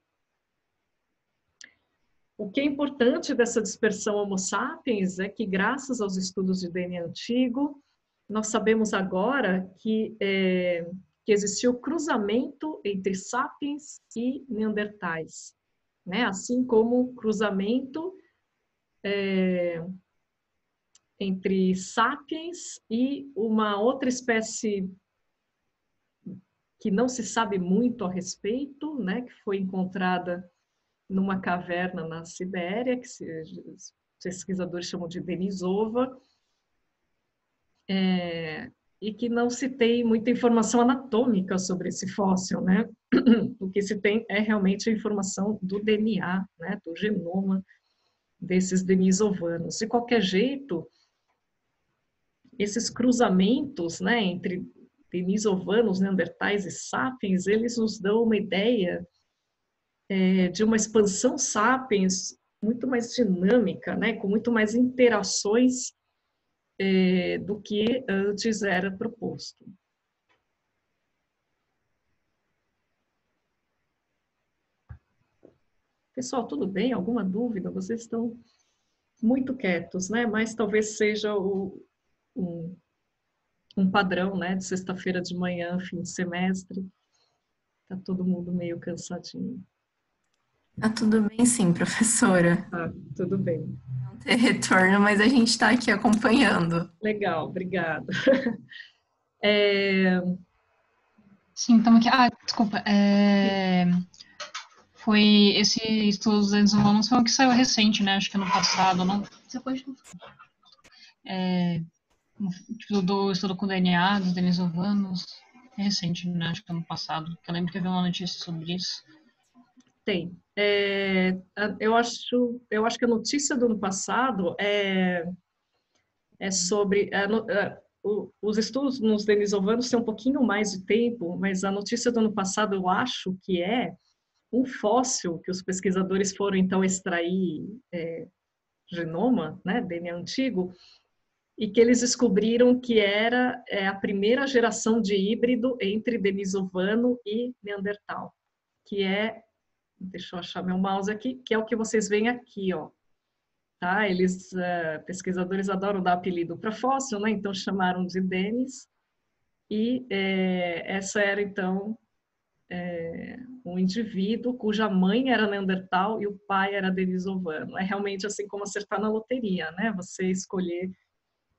O que é importante dessa dispersão Homo sapiens é que, graças aos estudos de DNA antigo, nós sabemos agora que existiu cruzamento entre sapiens e neandertais, né? Assim como cruzamento entre sapiens e uma outra espécie que não se sabe muito a respeito, né? Que foi encontrada numa caverna na Sibéria, que os pesquisadores chamam de Denisova, e que não se tem muita informação anatômica sobre esse fóssil, né? O que se tem é realmente a informação do DNA, né? Do genoma desses denisovanos. De qualquer jeito, esses cruzamentos, né, entre denisovanos, neandertais e sapiens, eles nos dão uma ideia de uma expansão sapiens muito mais dinâmica, né, com muito mais interações do que antes era proposto. Pessoal, tudo bem? Alguma dúvida? Vocês estão muito quietos, né? Mas talvez seja um, um padrão, né? De sexta-feira de manhã, fim de semestre. Tá todo mundo meio cansadinho. Tá tudo bem, sim, professora. Ah, tudo bem. Não ter retorno, mas a gente está aqui acompanhando. Legal, obrigada. É, Sim, estamos aqui. Ah, desculpa. Foi esse estudo dos danos humanos foi um que saiu recente, né? Acho que ano passado. Não. Você pode. Tipo, do estudo com DNA dos denisovanos. É recente, né? Acho que ano passado. Eu lembro que eu vi uma notícia sobre isso. tem. Eu acho que a notícia do ano passado é sobre os estudos nos denisovanos têm um pouquinho mais de tempo, mas a notícia do ano passado eu acho que é um fóssil que os pesquisadores foram então extrair genoma, né, DNA antigo, e que eles descobriram que era a primeira geração de híbrido entre denisovano e neandertal, que é, deixa eu achar meu mouse aqui, que é o que vocês veem aqui, ó. Tá? Eles, pesquisadores adoram dar apelido para fóssil, né? Então chamaram de Denis, e essa era então um indivíduo cuja mãe era neandertal e o pai era denisovano. É realmente assim como acertar na loteria, né? Você escolher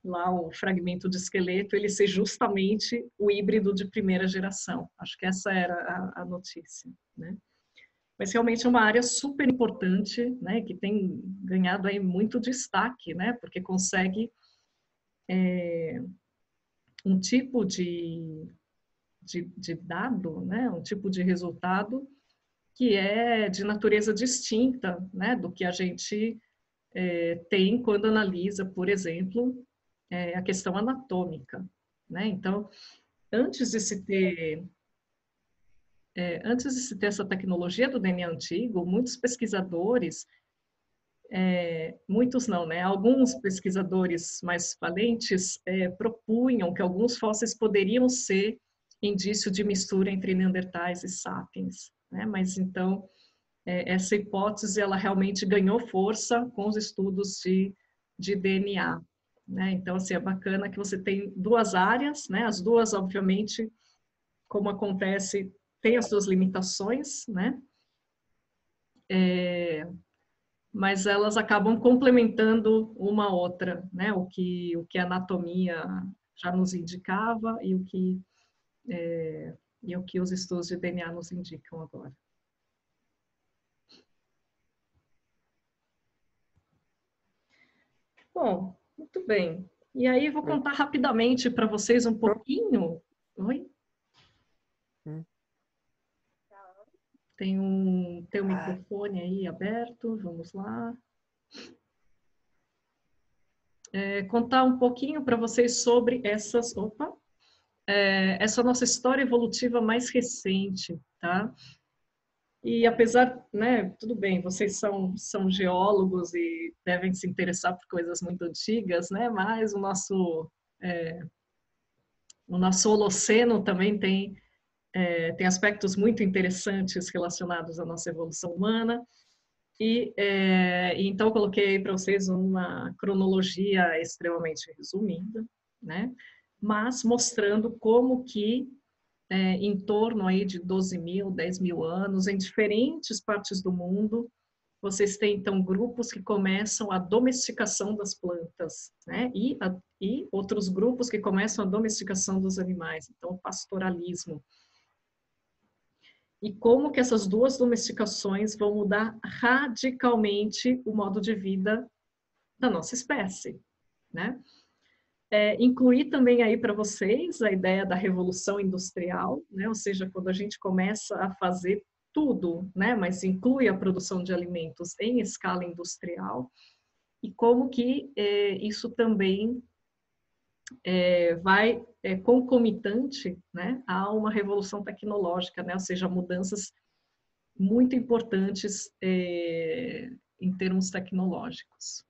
lá o fragmento de esqueleto, ele ser justamente o híbrido de primeira geração. Acho que essa era a notícia, né? Mas realmente é uma área super importante, né, que tem ganhado aí muito destaque, né, porque consegue um tipo de dado, né, um tipo de resultado que é de natureza distinta, né, do que a gente tem quando analisa, por exemplo, a questão anatômica, né? Então, antes de se ter antes de se ter essa tecnologia do DNA antigo, muitos pesquisadores muitos não, né? Alguns pesquisadores mais valentes propunham que alguns fósseis poderiam ser indício de mistura entre neandertais e sapiens, né? Mas então essa hipótese ela realmente ganhou força com os estudos de DNA, né? Então assim é bacana que você tem duas áreas, né? As duas obviamente, como acontece, têm as suas limitações, né? Mas elas acabam complementando uma outra, né? O que a anatomia já nos indicava e o que os estudos de DNA nos indicam agora. Bom, muito bem. E aí vou contar rapidamente para vocês um pouquinho. Oi? Tem um microfone aí aberto, vamos lá. Contar um pouquinho para vocês sobre essa nossa história evolutiva mais recente, tá? E apesar, né, tudo bem, vocês são geólogos e devem se interessar por coisas muito antigas, né? Mas o nosso Holoceno também tem aspectos muito interessantes relacionados à nossa evolução humana. E então eu coloquei para vocês uma cronologia extremamente resumida, né? Mas mostrando como que em torno aí de 12 mil, 10 mil anos, em diferentes partes do mundo, vocês têm então grupos que começam a domesticação das plantas, né? E outros grupos que começam a domesticação dos animais, então o pastoralismo. E como que essas duas domesticações vão mudar radicalmente o modo de vida da nossa espécie, né? Incluir também aí para vocês a ideia da revolução industrial, né? Ou seja, quando a gente começa a fazer tudo, né? Mas inclui a produção de alimentos em escala industrial e como que isso também vai concomitante, né, a uma revolução tecnológica, né? Ou seja, mudanças muito importantes em termos tecnológicos.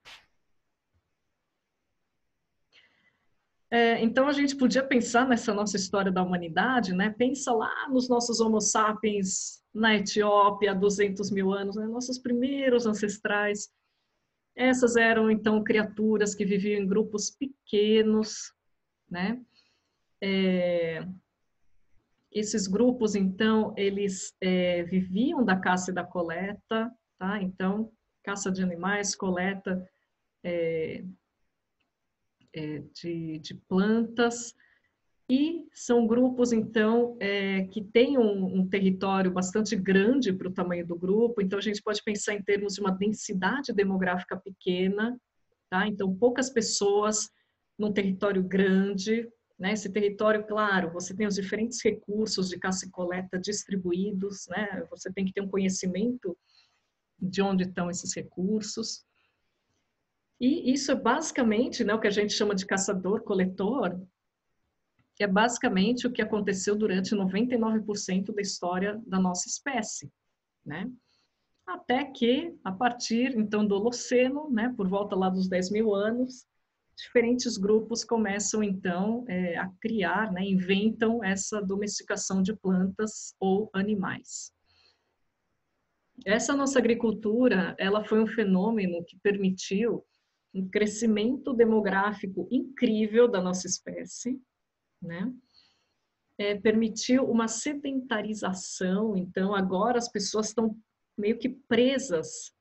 Então, a gente podia pensar nessa nossa história da humanidade, né? Pensa lá nos nossos Homo sapiens na Etiópia, há 200 mil anos, né? Nossos primeiros ancestrais. Essas eram, então, criaturas que viviam em grupos pequenos, né? Esses grupos, então, eles viviam da caça e da coleta, tá? Então, caça de animais, coleta de plantas, e são grupos, então, que têm um território bastante grande para o tamanho do grupo, então a gente pode pensar em termos de uma densidade demográfica pequena, tá? Então, poucas pessoas num território grande, né? Esse território, claro, você tem os diferentes recursos de caça e coleta distribuídos, né? Você tem que ter um conhecimento de onde estão esses recursos. E isso é basicamente, né, o que a gente chama de caçador-coletor, que é basicamente o que aconteceu durante 99% da história da nossa espécie, né? Até que, a partir, então, do Holoceno, né, por volta lá dos 10 mil anos, diferentes grupos começam, então, a criar, né, inventam essa domesticação de plantas ou animais. Essa nossa agricultura, ela foi um fenômeno que permitiu um crescimento demográfico incrível da nossa espécie, né? Permitiu uma sedentarização, então agora as pessoas estão meio que presas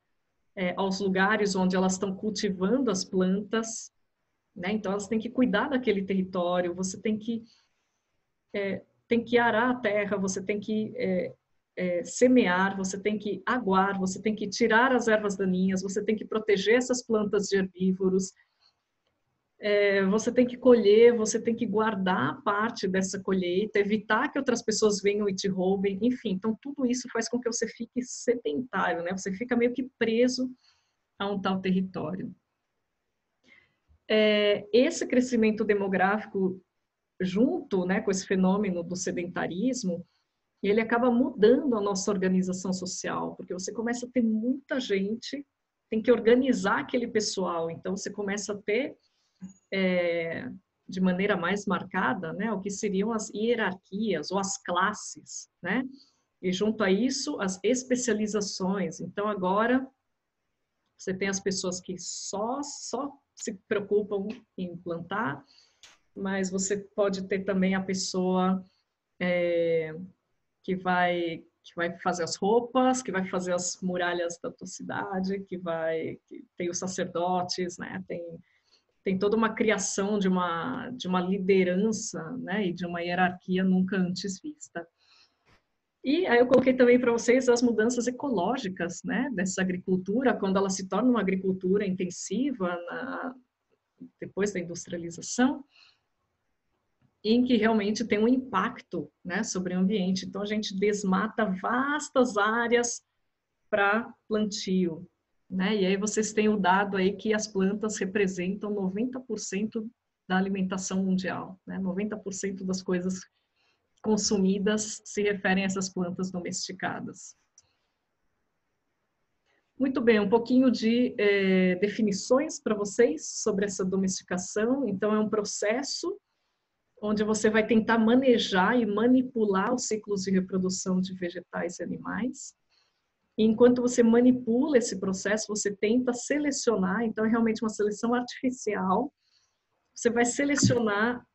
aos lugares onde elas estão cultivando as plantas, né? Então elas têm que cuidar daquele território, você tem que arar a terra, você tem que semear, você tem que aguar, você tem que tirar as ervas daninhas, você tem que proteger essas plantas de herbívoros, você tem que colher, você tem que guardar parte dessa colheita, evitar que outras pessoas venham e te roubem, enfim. Então, tudo isso faz com que você fique sedentário, né? Você fica meio que preso a um tal território. Esse crescimento demográfico, junto, né, com esse fenômeno do sedentarismo, ele acaba mudando a nossa organização social, porque você começa a ter muita gente, tem que organizar aquele pessoal, então você começa a ter de maneira mais marcada, né, o que seriam as hierarquias ou as classes, né? E junto a isso, as especializações. Então, agora, você tem as pessoas que só se preocupam em plantar, mas você pode ter também a pessoa que vai fazer as roupas, que vai fazer as muralhas da tua cidade, que tem os sacerdotes, né? Tem toda uma criação de uma liderança, né, e de uma hierarquia nunca antes vista. E aí eu coloquei também para vocês as mudanças ecológicas, né, dessa agricultura, quando ela se torna uma agricultura intensiva depois da industrialização, em que realmente tem um impacto, né, sobre o ambiente. Então a gente desmata vastas áreas para plantio, né? E aí vocês têm o dado aí que as plantas representam 90% da alimentação mundial, né? 90% das coisas consumidas se referem a essas plantas domesticadas. Muito bem, um pouquinho de definições para vocês sobre essa domesticação. Então, é um processo onde você vai tentar manejar e manipular os ciclos de reprodução de vegetais e animais. E enquanto você manipula esse processo, você tenta selecionar, então é realmente uma seleção artificial. Você vai selecionar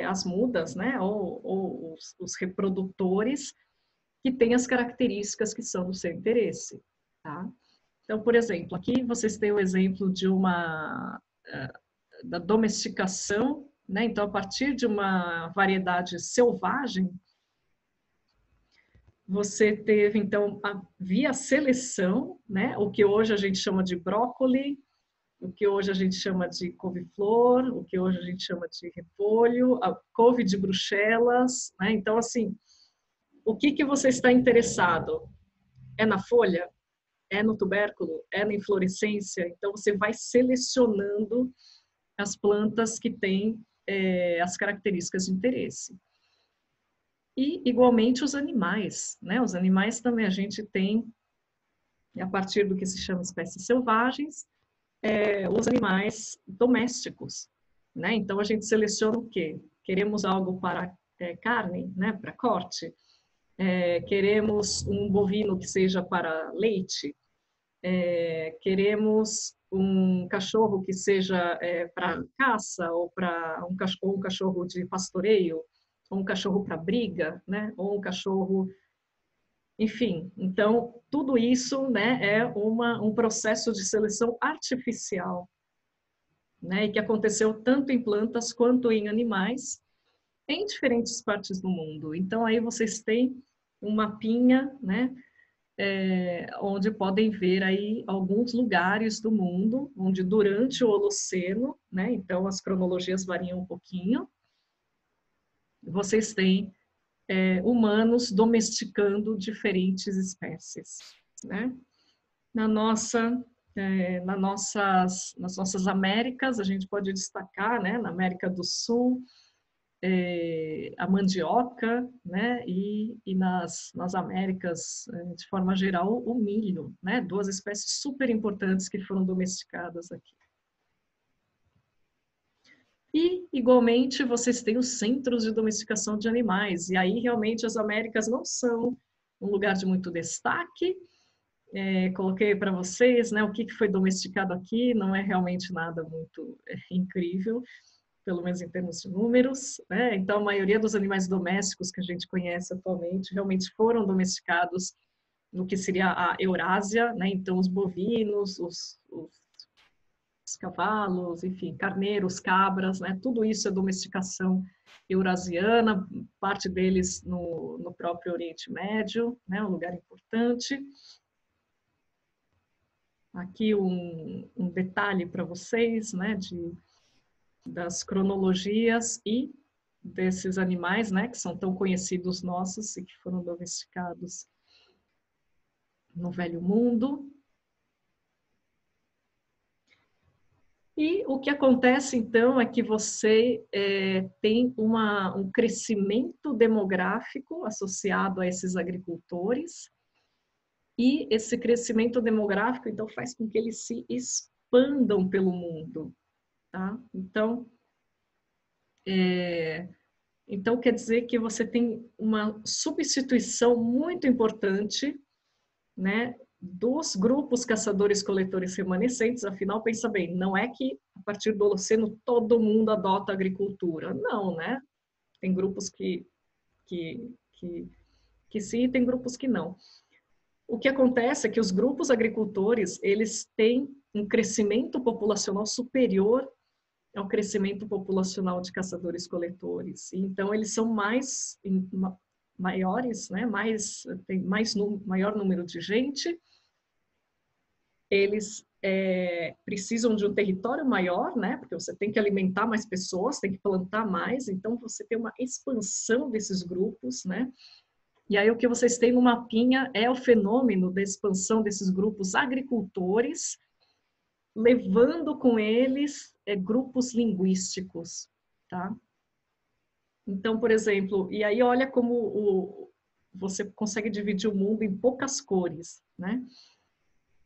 as mudas, né, ou os reprodutores que têm as características que são do seu interesse, tá? Então, por exemplo, aqui vocês têm o exemplo de da domesticação, né? Então, a partir de uma variedade selvagem, você teve, então, via seleção, né? O que hoje a gente chama de brócoli, o que hoje a gente chama de couve-flor, o que hoje a gente chama de repolho, a couve de Bruxelas, né? Então, assim, o que você está interessado? É na folha? É no tubérculo? É na inflorescência? Então, você vai selecionando as plantas que têm as características de interesse. E, igualmente, os animais, né? Os animais também a gente tem, a partir do que se chama espécies selvagens, os animais domésticos, né? Então, a gente seleciona o quê? Queremos algo para carne, né? Para corte. Queremos um bovino que seja para leite. Queremos um cachorro que seja para caça, ou para um cachorro de pastoreio, ou um cachorro para briga, né? Ou um cachorro, enfim. Então, tudo isso, né, é um processo de seleção artificial, né? E que aconteceu tanto em plantas quanto em animais, em diferentes partes do mundo. Então, aí vocês têm um mapinha, né? Onde podem ver aí alguns lugares do mundo onde durante o Holoceno, né, então as cronologias variam um pouquinho, vocês têm humanos domesticando diferentes espécies, né? Na nossa, nas nossas Américas, a gente pode destacar, né, na América do Sul, a mandioca, né, e nas Américas, de forma geral, o milho, né, duas espécies super importantes que foram domesticadas aqui. E, igualmente, vocês têm os centros de domesticação de animais, e aí, realmente, as Américas não são um lugar de muito destaque. Coloquei para vocês, né, o que foi domesticado aqui, não é realmente nada muito incrível, pelo menos em termos de números, né? Então, a maioria dos animais domésticos que a gente conhece atualmente realmente foram domesticados no que seria a Eurásia, né? Então, os bovinos, os cavalos, enfim, carneiros, cabras, né? Tudo isso é domesticação eurasiana, parte deles no próprio Oriente Médio, né? Um lugar importante. Aqui um detalhe para vocês, né? Das cronologias e desses animais, né, que são tão conhecidos nossos e que foram domesticados no Velho Mundo. E o que acontece, então, é que você tem um crescimento demográfico associado a esses agricultores, e esse crescimento demográfico, então, faz com que eles se expandam pelo mundo, tá? Então, quer dizer que você tem uma substituição muito importante, né, dos grupos caçadores-coletores remanescentes. Afinal, pensa bem, não é que a partir do Holoceno todo mundo adota a agricultura. Não, né? Tem grupos que sim, e tem grupos que não. O que acontece é que os grupos agricultores, eles têm um crescimento populacional superior ao crescimento populacional de caçadores-coletores. Então, eles são maiores, né? Tem maior número de gente, eles precisam de um território maior, né? Porque você tem que alimentar mais pessoas, tem que plantar mais, então você tem uma expansão desses grupos, né? E aí o que vocês têm no mapinha é o fenômeno da expansão desses grupos agricultores, levando com eles grupos linguísticos, tá? Então, por exemplo, e aí olha como você consegue dividir o mundo em poucas cores, né?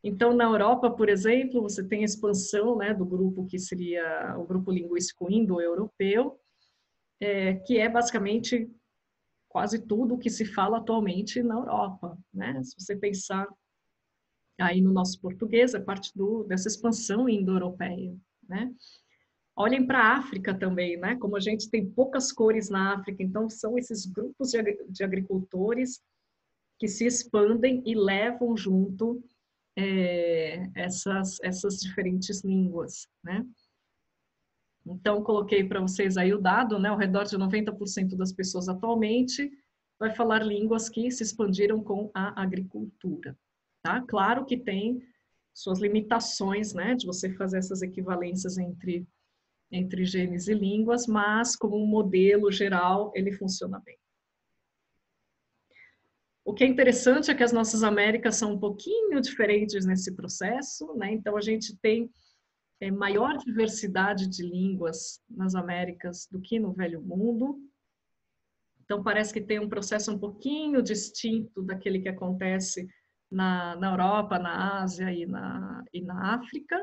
Então, na Europa, por exemplo, você tem a expansão, né, do grupo que seria o grupo linguístico indo-europeu, que é basicamente quase tudo o que se fala atualmente na Europa, né? Se você pensar aí no nosso português, é parte dessa expansão indo-europeia, né? Olhem para a África também, né? Como a gente tem poucas cores na África, então são esses grupos de agricultores que se expandem e levam junto essas diferentes línguas, né? Então, coloquei para vocês aí o dado, né? Ao redor de 90% das pessoas atualmente vai falar línguas que se expandiram com a agricultura, tá? Claro que tem suas limitações, né? De você fazer essas equivalências entre genes e línguas, mas como um modelo geral, ele funciona bem. O que é interessante é que as nossas Américas são um pouquinho diferentes nesse processo, né? Então, a gente tem maior diversidade de línguas nas Américas do que no Velho Mundo. Então, parece que tem um processo um pouquinho distinto daquele que acontece na Europa, na Ásia e na África,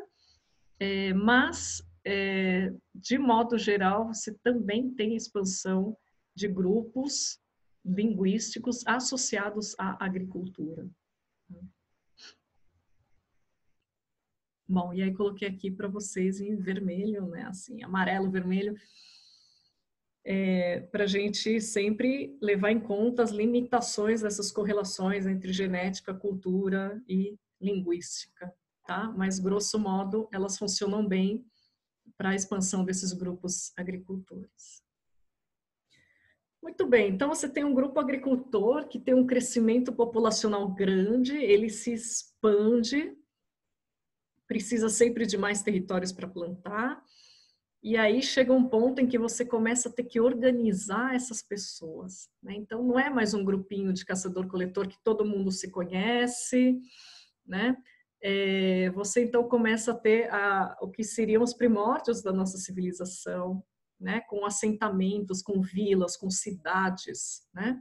mas, de modo geral, você também tem expansão de grupos linguísticos associados à agricultura. Bom, e aí coloquei aqui para vocês em vermelho, né, assim, amarelo, vermelho, para a gente sempre levar em conta as limitações dessas correlações entre genética, cultura e linguística, tá? Mas, grosso modo, elas funcionam bem para a expansão desses grupos agricultores. Muito bem, então você tem um grupo agricultor que tem um crescimento populacional grande, ele se expande, precisa sempre de mais territórios para plantar, e aí chega um ponto em que você começa a ter que organizar essas pessoas, né? Então não é mais um grupinho de caçador-coletor que todo mundo se conhece, né? Você então começa a ter o que seriam os primórdios da nossa civilização, né? Com assentamentos, com vilas, com cidades, né?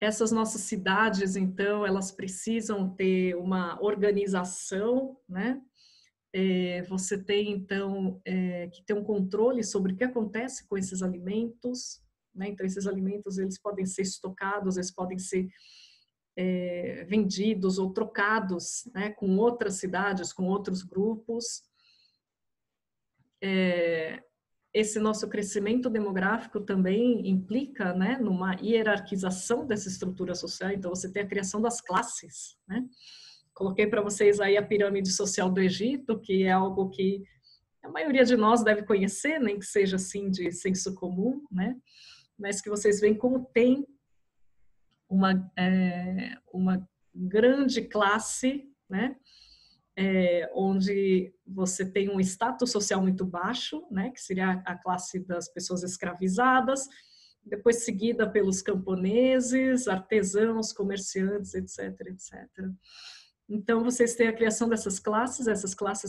Essas nossas cidades, então, elas precisam ter uma organização, né? Você tem, então, que ter um controle sobre o que acontece com esses alimentos, né? Então, esses alimentos, eles podem ser estocados, eles podem ser vendidos ou trocados, né? Com outras cidades, com outros grupos. Esse nosso crescimento demográfico também implica, né, numa hierarquização dessa estrutura social. Então, você tem a criação das classes, né? Coloquei para vocês aí a pirâmide social do Egito, que é algo que a maioria de nós deve conhecer, nem que seja assim de senso comum, né? Mas que vocês veem como tem uma grande classe, né? Onde você tem um status social muito baixo, né? Que seria a classe das pessoas escravizadas, depois seguida pelos camponeses, artesãos, comerciantes, etc, etc. Então, vocês têm a criação dessas classes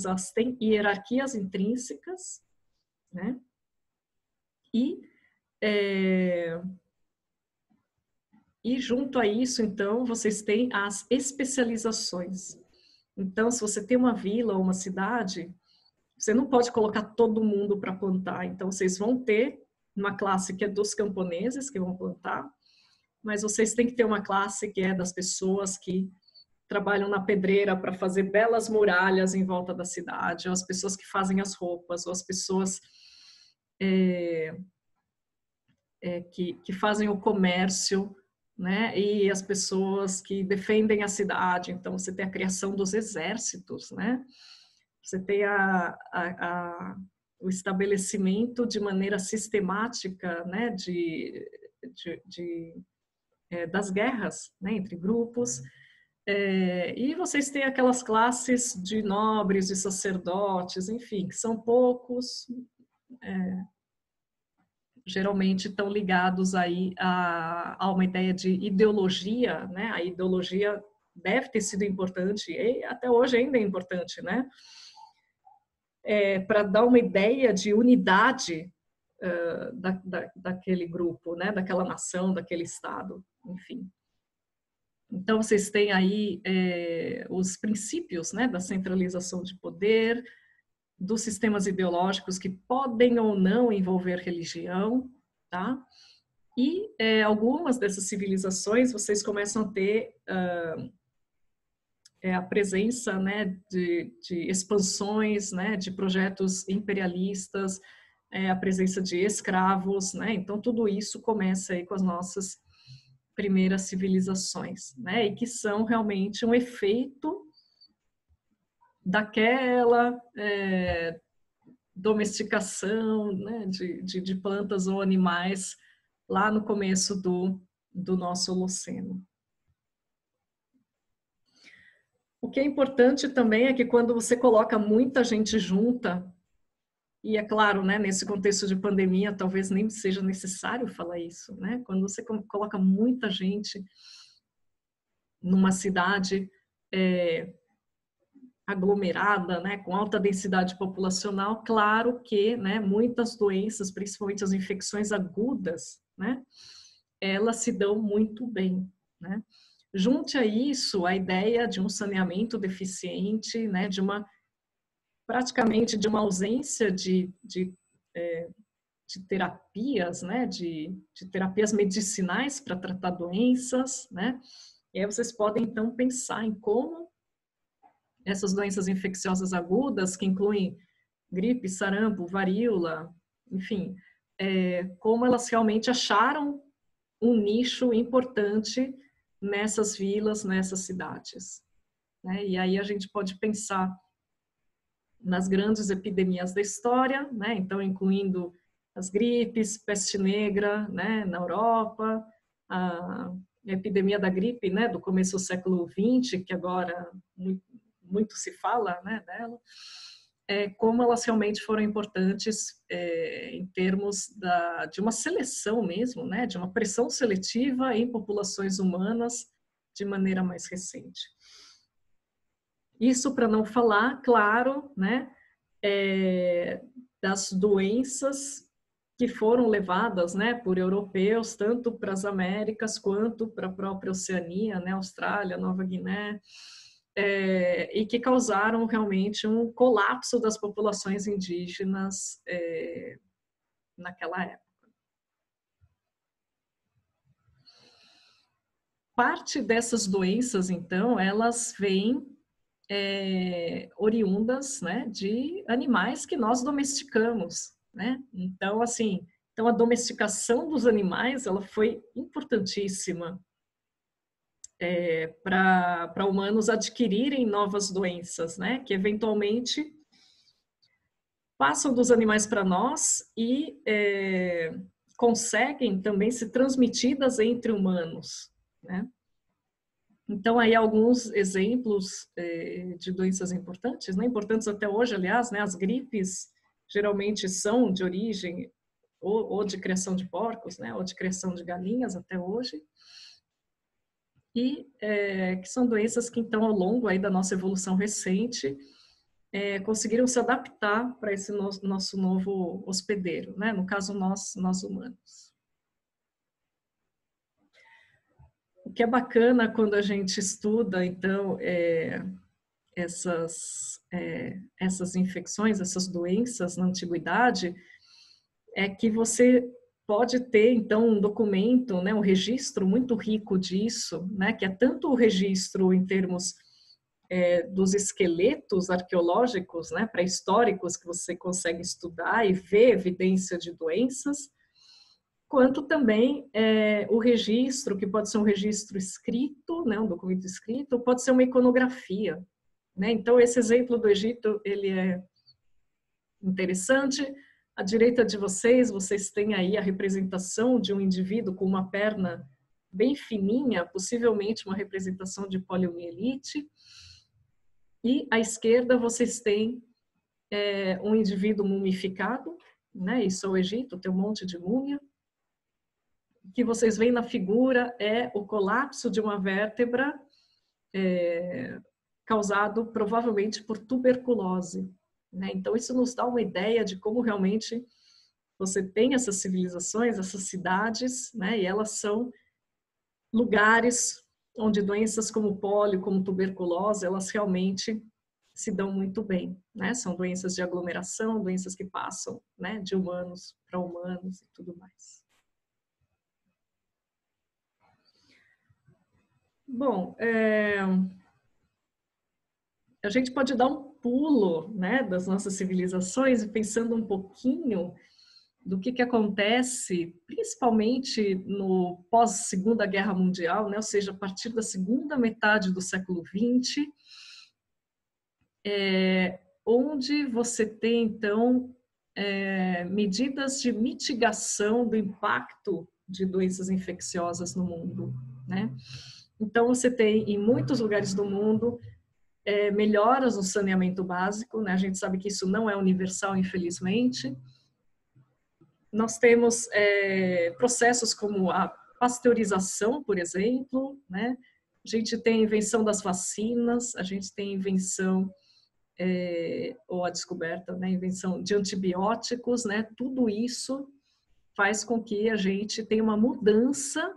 elas têm hierarquias intrínsecas, né? E junto a isso, então, vocês têm as especializações. Então, se você tem uma vila ou uma cidade, você não pode colocar todo mundo para plantar. Então, vocês vão ter uma classe que é dos camponeses que vão plantar, mas vocês têm que ter uma classe que é das pessoas que trabalham na pedreira para fazer belas muralhas em volta da cidade, ou as pessoas que fazem as roupas, ou as pessoas que fazem o comércio, né? E as pessoas que defendem a cidade. Então, você tem a criação dos exércitos, né? Você tem o estabelecimento de maneira sistemática, né? Das guerras, né? Entre grupos. E vocês têm aquelas classes de nobres, de sacerdotes, enfim, que são poucos, geralmente estão ligados aí a uma ideia de ideologia, né? A ideologia deve ter sido importante, e até hoje ainda é importante, né? Para dar uma ideia de unidade daquele grupo, né? Daquela nação, daquele estado, enfim. Então, vocês têm aí os princípios, né, da centralização de poder, dos sistemas ideológicos que podem ou não envolver religião, tá? E algumas dessas civilizações, vocês começam a ter a presença, né, de expansões, né, de projetos imperialistas, a presença de escravos, né? Então, tudo isso começa aí com as nossas primeiras civilizações, né? E que são realmente um efeito daquela domesticação, né? de plantas ou animais lá no começo do nosso Holoceno. O que é importante também é que quando você coloca muita gente junta, e é claro, né, nesse contexto de pandemia, talvez nem seja necessário falar isso, né? Quando você coloca muita gente numa cidade, aglomerada, né, com alta densidade populacional, claro que, né, muitas doenças, principalmente as infecções agudas, né, elas se dão muito bem, né. Junte a isso a ideia de um saneamento deficiente, né, praticamente de uma ausência de terapias, né, de terapias medicinais para tratar doenças, né. E aí vocês podem, então, pensar em como essas doenças infecciosas agudas, que incluem gripe, sarampo, varíola, enfim, como elas realmente acharam um nicho importante nessas vilas, nessas cidades, né? E aí a gente pode pensar nas grandes epidemias da história, né? Então, incluindo as gripes, peste negra, né, na Europa, a epidemia da gripe, né, do começo do século XX, que agora muito se fala, né, dela, como elas realmente foram importantes em termos de uma seleção mesmo, né, de uma pressão seletiva em populações humanas de maneira mais recente. Isso para não falar, claro, né, das doenças que foram levadas, né, por europeus, tanto para as Américas quanto para a própria Oceania, né, Austrália, Nova Guiné, e que causaram realmente um colapso das populações indígenas naquela época. Parte dessas doenças, então, elas vêm oriundas, né, de animais que nós domesticamos, né? Então, assim, a domesticação dos animais, ela foi importantíssima para humanos adquirirem novas doenças, né? Que eventualmente passam dos animais para nós e conseguem também ser transmitidas entre humanos, né? Então, aí alguns exemplos de doenças importantes, né? Importantes até hoje, aliás, né? As gripes geralmente são de origem ou de criação de porcos, né? Ou de criação de galinhas até hoje. E que são doenças que, então, ao longo aí da nossa evolução recente, conseguiram se adaptar para esse nosso novo hospedeiro, né? No caso, nós humanos. O que é bacana quando a gente estuda, então, essas infecções, essas doenças na antiguidade, é que você pode ter, então, um documento, né, um registro muito rico disso, né, que é tanto o registro em termos dos esqueletos arqueológicos, né, pré-históricos, que você consegue estudar e ver evidência de doenças, quanto também o registro, que pode ser um registro escrito, né, um documento escrito, ou pode ser uma iconografia, né? Então, esse exemplo do Egito, ele é interessante. À direita de vocês têm aí a representação de um indivíduo com uma perna bem fininha, possivelmente uma representação de poliomielite. E à esquerda vocês têm um indivíduo mumificado, né? Isso é o Egito, tem um monte de múmia. O que vocês veem na figura é o colapso de uma vértebra causado provavelmente por tuberculose, né? Então isso nos dá uma ideia de como realmente você tem essas civilizações, essas cidades, né? E elas são lugares onde doenças como pólio, como tuberculose, elas realmente se dão muito bem, né? São doenças de aglomeração, doenças que passam, né, de humanos para humanos e tudo mais. Bom, a gente pode dar um pulo, né, das nossas civilizações e pensando um pouquinho do que acontece, principalmente no pós-Segunda Guerra Mundial, né, ou seja, a partir da segunda metade do século XX, onde você tem, então, medidas de mitigação do impacto de doenças infecciosas no mundo, né? Então, você tem, em muitos lugares do mundo, melhoras no saneamento básico, né? A gente sabe que isso não é universal, infelizmente. Nós temos processos como a pasteurização, por exemplo, né? A gente tem a invenção das vacinas, a gente tem a invenção ou a descoberta, né, a invenção de antibióticos, né, tudo isso faz com que a gente tenha uma mudança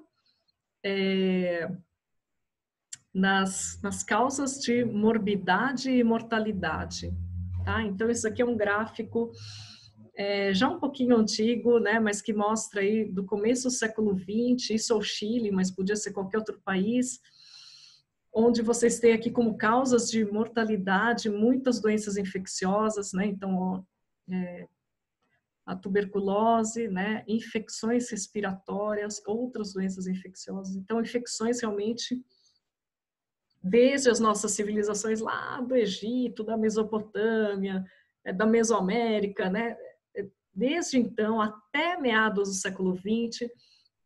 nas causas de morbidade e mortalidade. Tá? Então, isso aqui é um gráfico já um pouquinho antigo, né, mas que mostra aí do começo do século XX, isso é o Chile, mas podia ser qualquer outro país, onde vocês têm aqui como causas de mortalidade muitas doenças infecciosas, né, então a tuberculose, né, infecções respiratórias, outras doenças infecciosas. Então, infecções realmente desde as nossas civilizações lá do Egito, da Mesopotâmia, da Mesoamérica, né? Desde então até meados do século XX,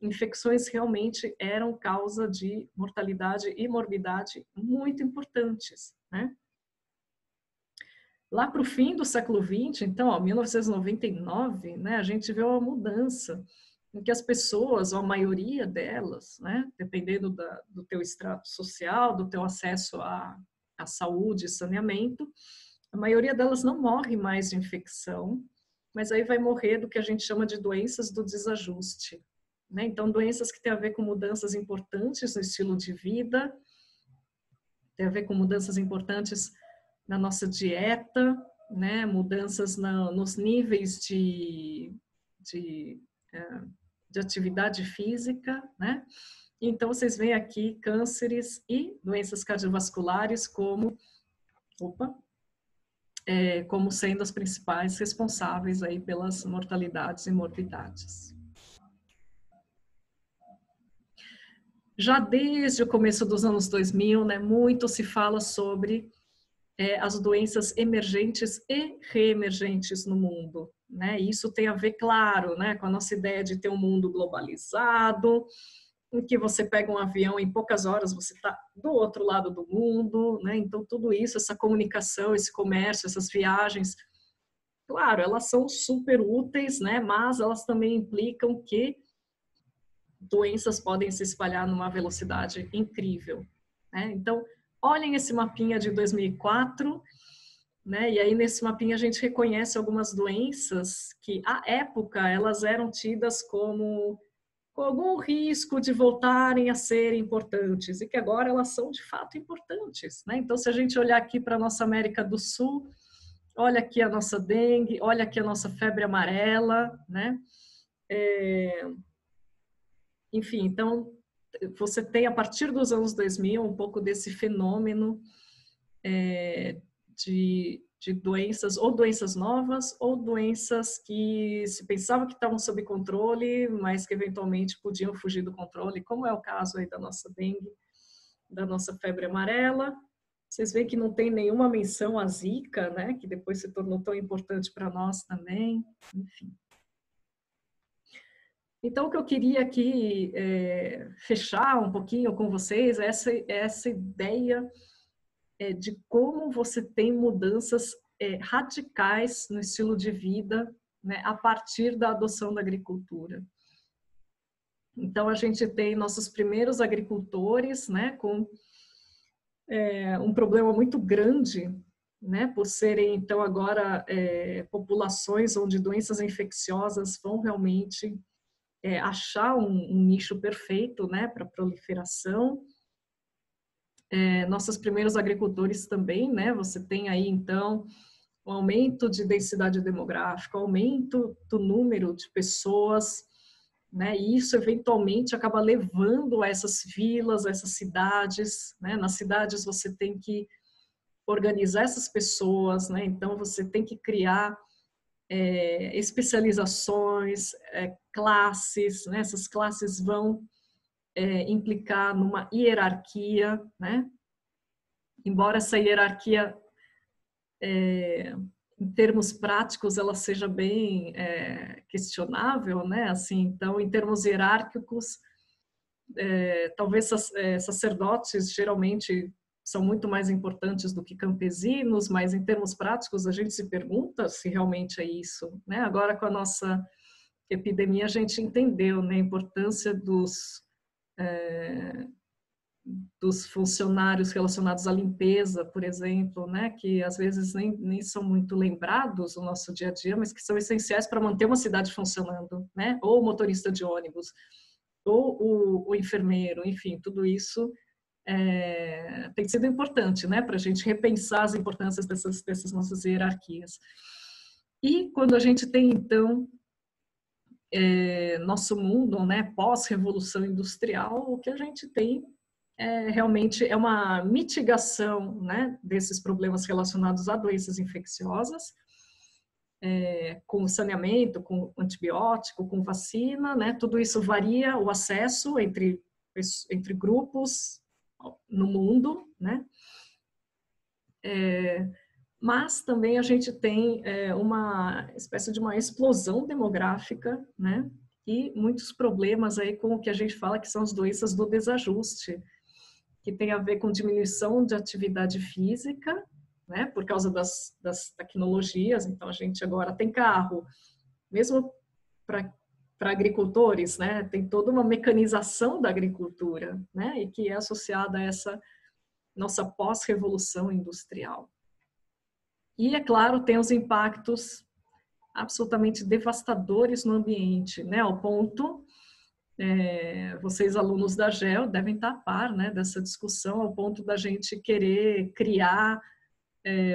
infecções realmente eram causa de mortalidade e morbidade muito importantes, né? Lá para o fim do século XX, então, 1999, né, a gente vê uma mudança em que as pessoas, ou a maioria delas, né, dependendo do teu extrato social, do teu acesso à saúde e saneamento, a maioria delas não morre mais de infecção, mas aí vai morrer do que a gente chama de doenças do desajuste, né? Então, doenças que têm a ver com mudanças importantes no estilo de vida, tem a ver com mudanças importantes na nossa dieta, né? Mudanças nos níveis de atividade física, né? Então, vocês veem aqui cânceres e doenças cardiovasculares como sendo as principais responsáveis aí pelas mortalidades e morbidades. Já desde o começo dos anos 2000, né, muito se fala sobre as doenças emergentes e reemergentes no mundo, né? E isso tem a ver, claro, né, com a nossa ideia de ter um mundo globalizado, em que você pega um avião em poucas horas você está do outro lado do mundo, né? Então tudo isso, essa comunicação, esse comércio, essas viagens, claro, elas são super úteis, né? Mas elas também implicam que doenças podem se espalhar numa velocidade incrível, né? Então, olhem esse mapinha de 2004, né? E aí nesse mapinha a gente reconhece algumas doenças que, à época, elas eram tidas como com algum risco de voltarem a ser importantes e que agora elas são de fato importantes, né? Então, se a gente olhar aqui para a nossa América do Sul, olha aqui a nossa dengue, olha aqui a nossa febre amarela, né? Enfim, então, você tem, a partir dos anos 2000, um pouco desse fenômeno de doenças, ou doenças novas, ou doenças que se pensava que estavam sob controle, mas que eventualmente podiam fugir do controle, como é o caso aí da nossa dengue, da nossa febre amarela. Vocês veem que não tem nenhuma menção à Zika, né, que depois se tornou tão importante para nós também, enfim. Então, o que eu queria aqui fechar um pouquinho com vocês é essa ideia de como você tem mudanças radicais no estilo de vida, né, a partir da adoção da agricultura. Então, a gente tem nossos primeiros agricultores, né, com um problema muito grande, né, por serem, então, agora populações onde doenças infecciosas vão realmente achar um nicho perfeito, né, para proliferação. Nossos primeiros agricultores também, né, você tem aí, então, um aumento de densidade demográfica, aumento do número de pessoas, né, e isso eventualmente acaba levando a essas vilas, a essas cidades, né, nas cidades você tem que organizar essas pessoas, né, então você tem que criar especializações, classes, né? Essas classes vão implicar numa hierarquia, né? Embora essa hierarquia, em termos práticos, ela seja bem questionável, né? Assim, então, em termos hierárquicos, talvez sacerdotes geralmente são muito mais importantes do que campesinos, mas em termos práticos a gente se pergunta se realmente é isso, né? Agora com a nossa epidemia a gente entendeu, né, a importância dos funcionários relacionados à limpeza, por exemplo, né, que às vezes nem são muito lembrados no nosso dia a dia, mas que são essenciais para manter uma cidade funcionando, né, ou o motorista de ônibus, ou o enfermeiro, enfim, tudo isso tem sido importante, né, para a gente repensar as importâncias dessas nossas hierarquias. E quando a gente tem, então, nosso mundo, né, pós-revolução industrial, o que a gente tem realmente é uma mitigação, né, desses problemas relacionados a doenças infecciosas, com saneamento, com antibiótico, com vacina, né, tudo isso varia o acesso entre grupos no mundo, né, mas também a gente tem uma espécie de uma explosão demográfica, né, e muitos problemas aí com o que a gente fala que são as doenças do desajuste, que tem a ver com diminuição de atividade física, né, por causa das tecnologias. Então, a gente agora tem carro, mesmo para agricultores, né, tem toda uma mecanização da agricultura, né, e que é associada a essa nossa pós-revolução industrial. E, é claro, tem os impactos absolutamente devastadores no ambiente, né, ao ponto... vocês, alunos da GEL, devem estar a par, né, dessa discussão, ao ponto da gente querer criar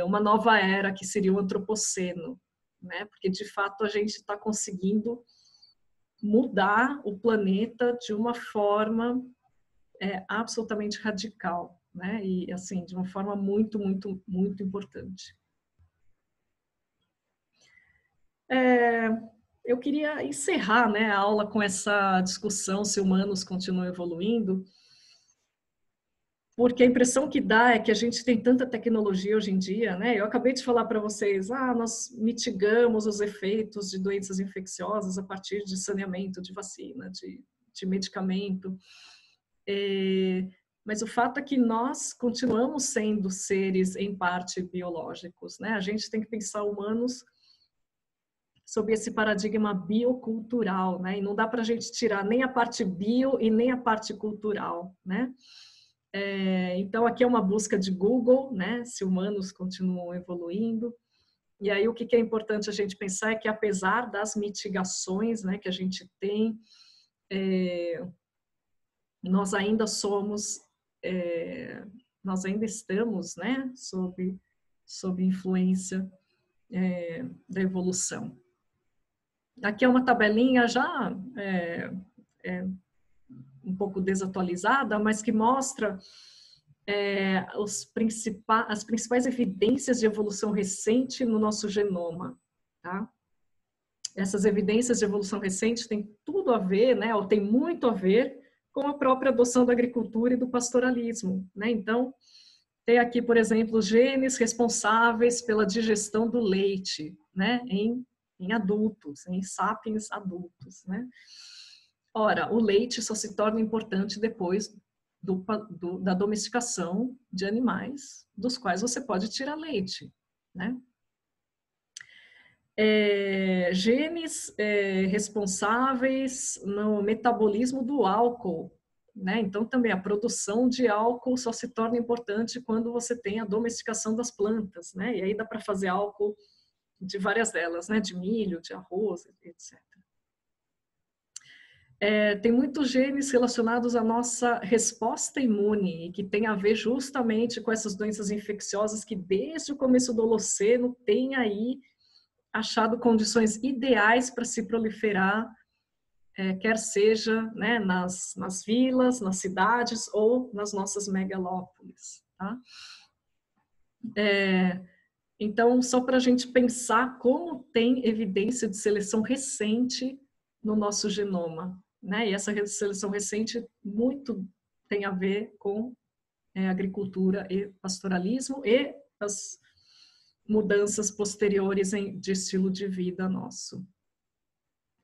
uma nova era, que seria o antropoceno, né, porque, de fato, a gente está conseguindo mudar o planeta de uma forma absolutamente radical, né, e, assim, de uma forma muito, muito, muito importante. Eu queria encerrar, né, a aula com essa discussão se humanos continuam evoluindo, porque a impressão que dá é que a gente tem tanta tecnologia hoje em dia, né? Eu acabei de falar para vocês, nós mitigamos os efeitos de doenças infecciosas a partir de saneamento, de vacina, de medicamento. Mas o fato é que nós continuamos sendo seres, em parte, biológicos, né? A gente tem que pensar humanos sob esse paradigma biocultural, né? E não dá para a gente tirar nem a parte bio e nem a parte cultural, né? Então, aqui é uma busca de Google, né? Se humanos continuam evoluindo. E aí, o que é importante a gente pensar é que, apesar das mitigações, né, que a gente tem, nós ainda somos, nós ainda estamos, né, sob influência da evolução. Aqui é uma tabelinha já um pouco desatualizada, mas que mostra as principais evidências de evolução recente no nosso genoma, tá? Essas evidências de evolução recente têm tudo a ver, né, ou tem muito a ver com a própria adoção da agricultura e do pastoralismo, né? Então, tem aqui, por exemplo, genes responsáveis pela digestão do leite, né, em adultos, em sapiens adultos, né? Ora, o leite só se torna importante depois da domesticação de animais, dos quais você pode tirar leite, né? Genes responsáveis no metabolismo do álcool, né? Então, também a produção de álcool só se torna importante quando você tem a domesticação das plantas, né? E aí dá para fazer álcool de várias delas, né? De milho, de arroz, etc. Tem muitos genes relacionados à nossa resposta imune, que tem a ver justamente com essas doenças infecciosas que desde o começo do Holoceno tem aí achado condições ideais para se proliferar, quer seja, né, nas vilas, nas cidades ou nas nossas megalópolis, tá? Então, só para a gente pensar como tem evidência de seleção recente no nosso genoma, né? E essa seleção recente muito tem a ver com agricultura e pastoralismo e as mudanças posteriores de estilo de vida nosso.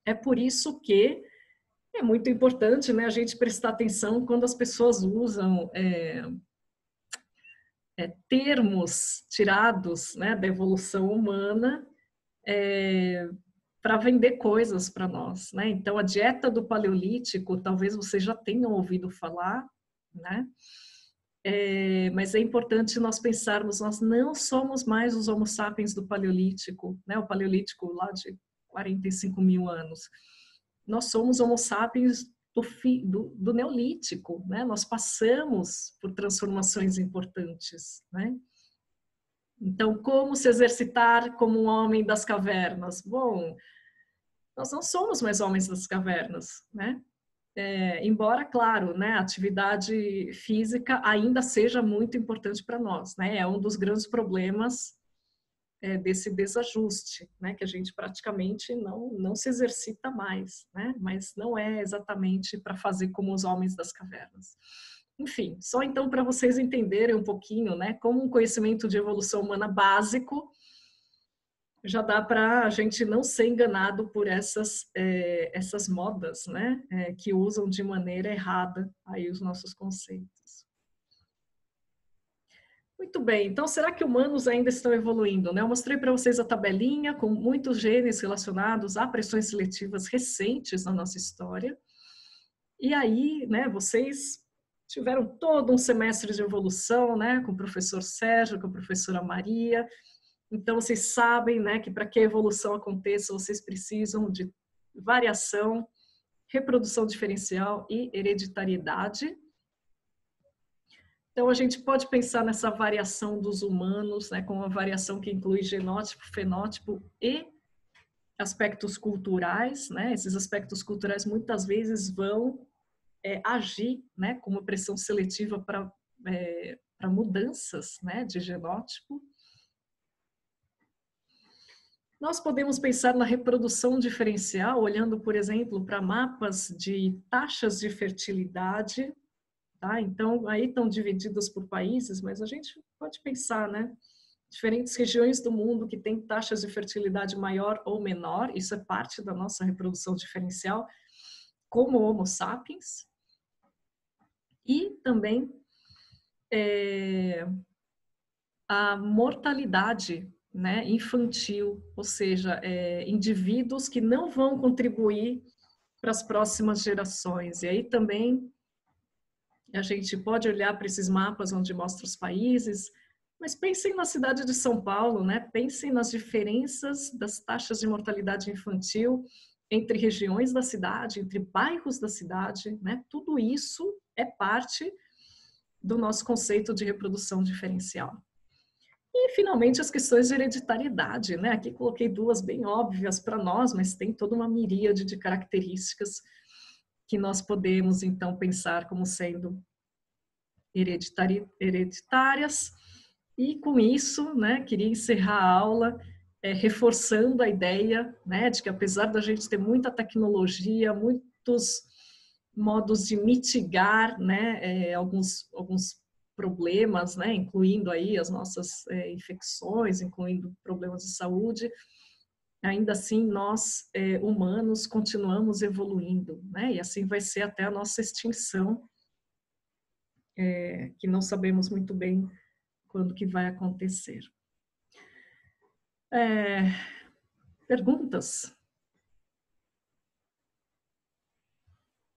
É por isso que é muito importante, né, a gente prestar atenção quando as pessoas usam termos tirados, né, da evolução humana para vender coisas para nós, né? Então, a dieta do Paleolítico, talvez vocês já tenham ouvido falar, né? Mas é importante nós pensarmos, nós não somos mais os Homo sapiens do Paleolítico, né? O Paleolítico lá de 45 mil anos. Nós somos Homo sapiens do Neolítico, né? Nós passamos por transformações importantes, né? Então, como se exercitar como um homem das cavernas? Bom, nós não somos mais homens das cavernas, né? Embora, claro, né, a atividade física ainda seja muito importante para nós, né? É um dos grandes problemas desse desajuste, né? Que a gente praticamente não se exercita mais, né? Mas não é exatamente para fazer como os homens das cavernas. Enfim, só então para vocês entenderem um pouquinho, né? Como um conhecimento de evolução humana básico já dá para a gente não ser enganado por essas modas, né? Que usam de maneira errada aí os nossos conceitos. Muito bem, então será que humanos ainda estão evoluindo, né? Eu mostrei para vocês a tabelinha com muitos genes relacionados a pressões seletivas recentes na nossa história. E aí, né, vocês tiveram todo um semestre de evolução, né, com o professor Sérgio, com a professora Maria. Então, vocês sabem, né, que para que a evolução aconteça, vocês precisam de variação, reprodução diferencial e hereditariedade. Então, a gente pode pensar nessa variação dos humanos, né, como uma variação que inclui genótipo, fenótipo e aspectos culturais, né? Esses aspectos culturais muitas vezes vão agir, né, como pressão seletiva para mudanças, né, de genótipo. Nós podemos pensar na reprodução diferencial, olhando, por exemplo, para mapas de taxas de fertilidade, tá? Então, aí estão divididos por países, mas a gente pode pensar, né? Diferentes regiões do mundo que têm taxas de fertilidade maior ou menor, isso é parte da nossa reprodução diferencial, como Homo sapiens. E também a mortalidade, né, infantil, ou seja, indivíduos que não vão contribuir para as próximas gerações. E aí também a gente pode olhar para esses mapas onde mostra os países, mas pensem na cidade de São Paulo, né? Pensem nas diferenças das taxas de mortalidade infantil entre regiões da cidade, entre bairros da cidade, né? Tudo isso é parte do nosso conceito de reprodução diferencial. E, finalmente, as questões de hereditariedade, né? Aqui coloquei duas bem óbvias para nós, mas tem toda uma miríade de características que nós podemos, então, pensar como sendo hereditárias. E, com isso, né, queria encerrar a aula reforçando a ideia, né, de que, apesar da gente ter muita tecnologia, muitos modos de mitigar, né, alguns problemas, né, incluindo aí as nossas infecções, incluindo problemas de saúde, ainda assim nós, humanos, continuamos evoluindo, né, e assim vai ser até a nossa extinção, que não sabemos muito bem quando que vai acontecer. Perguntas?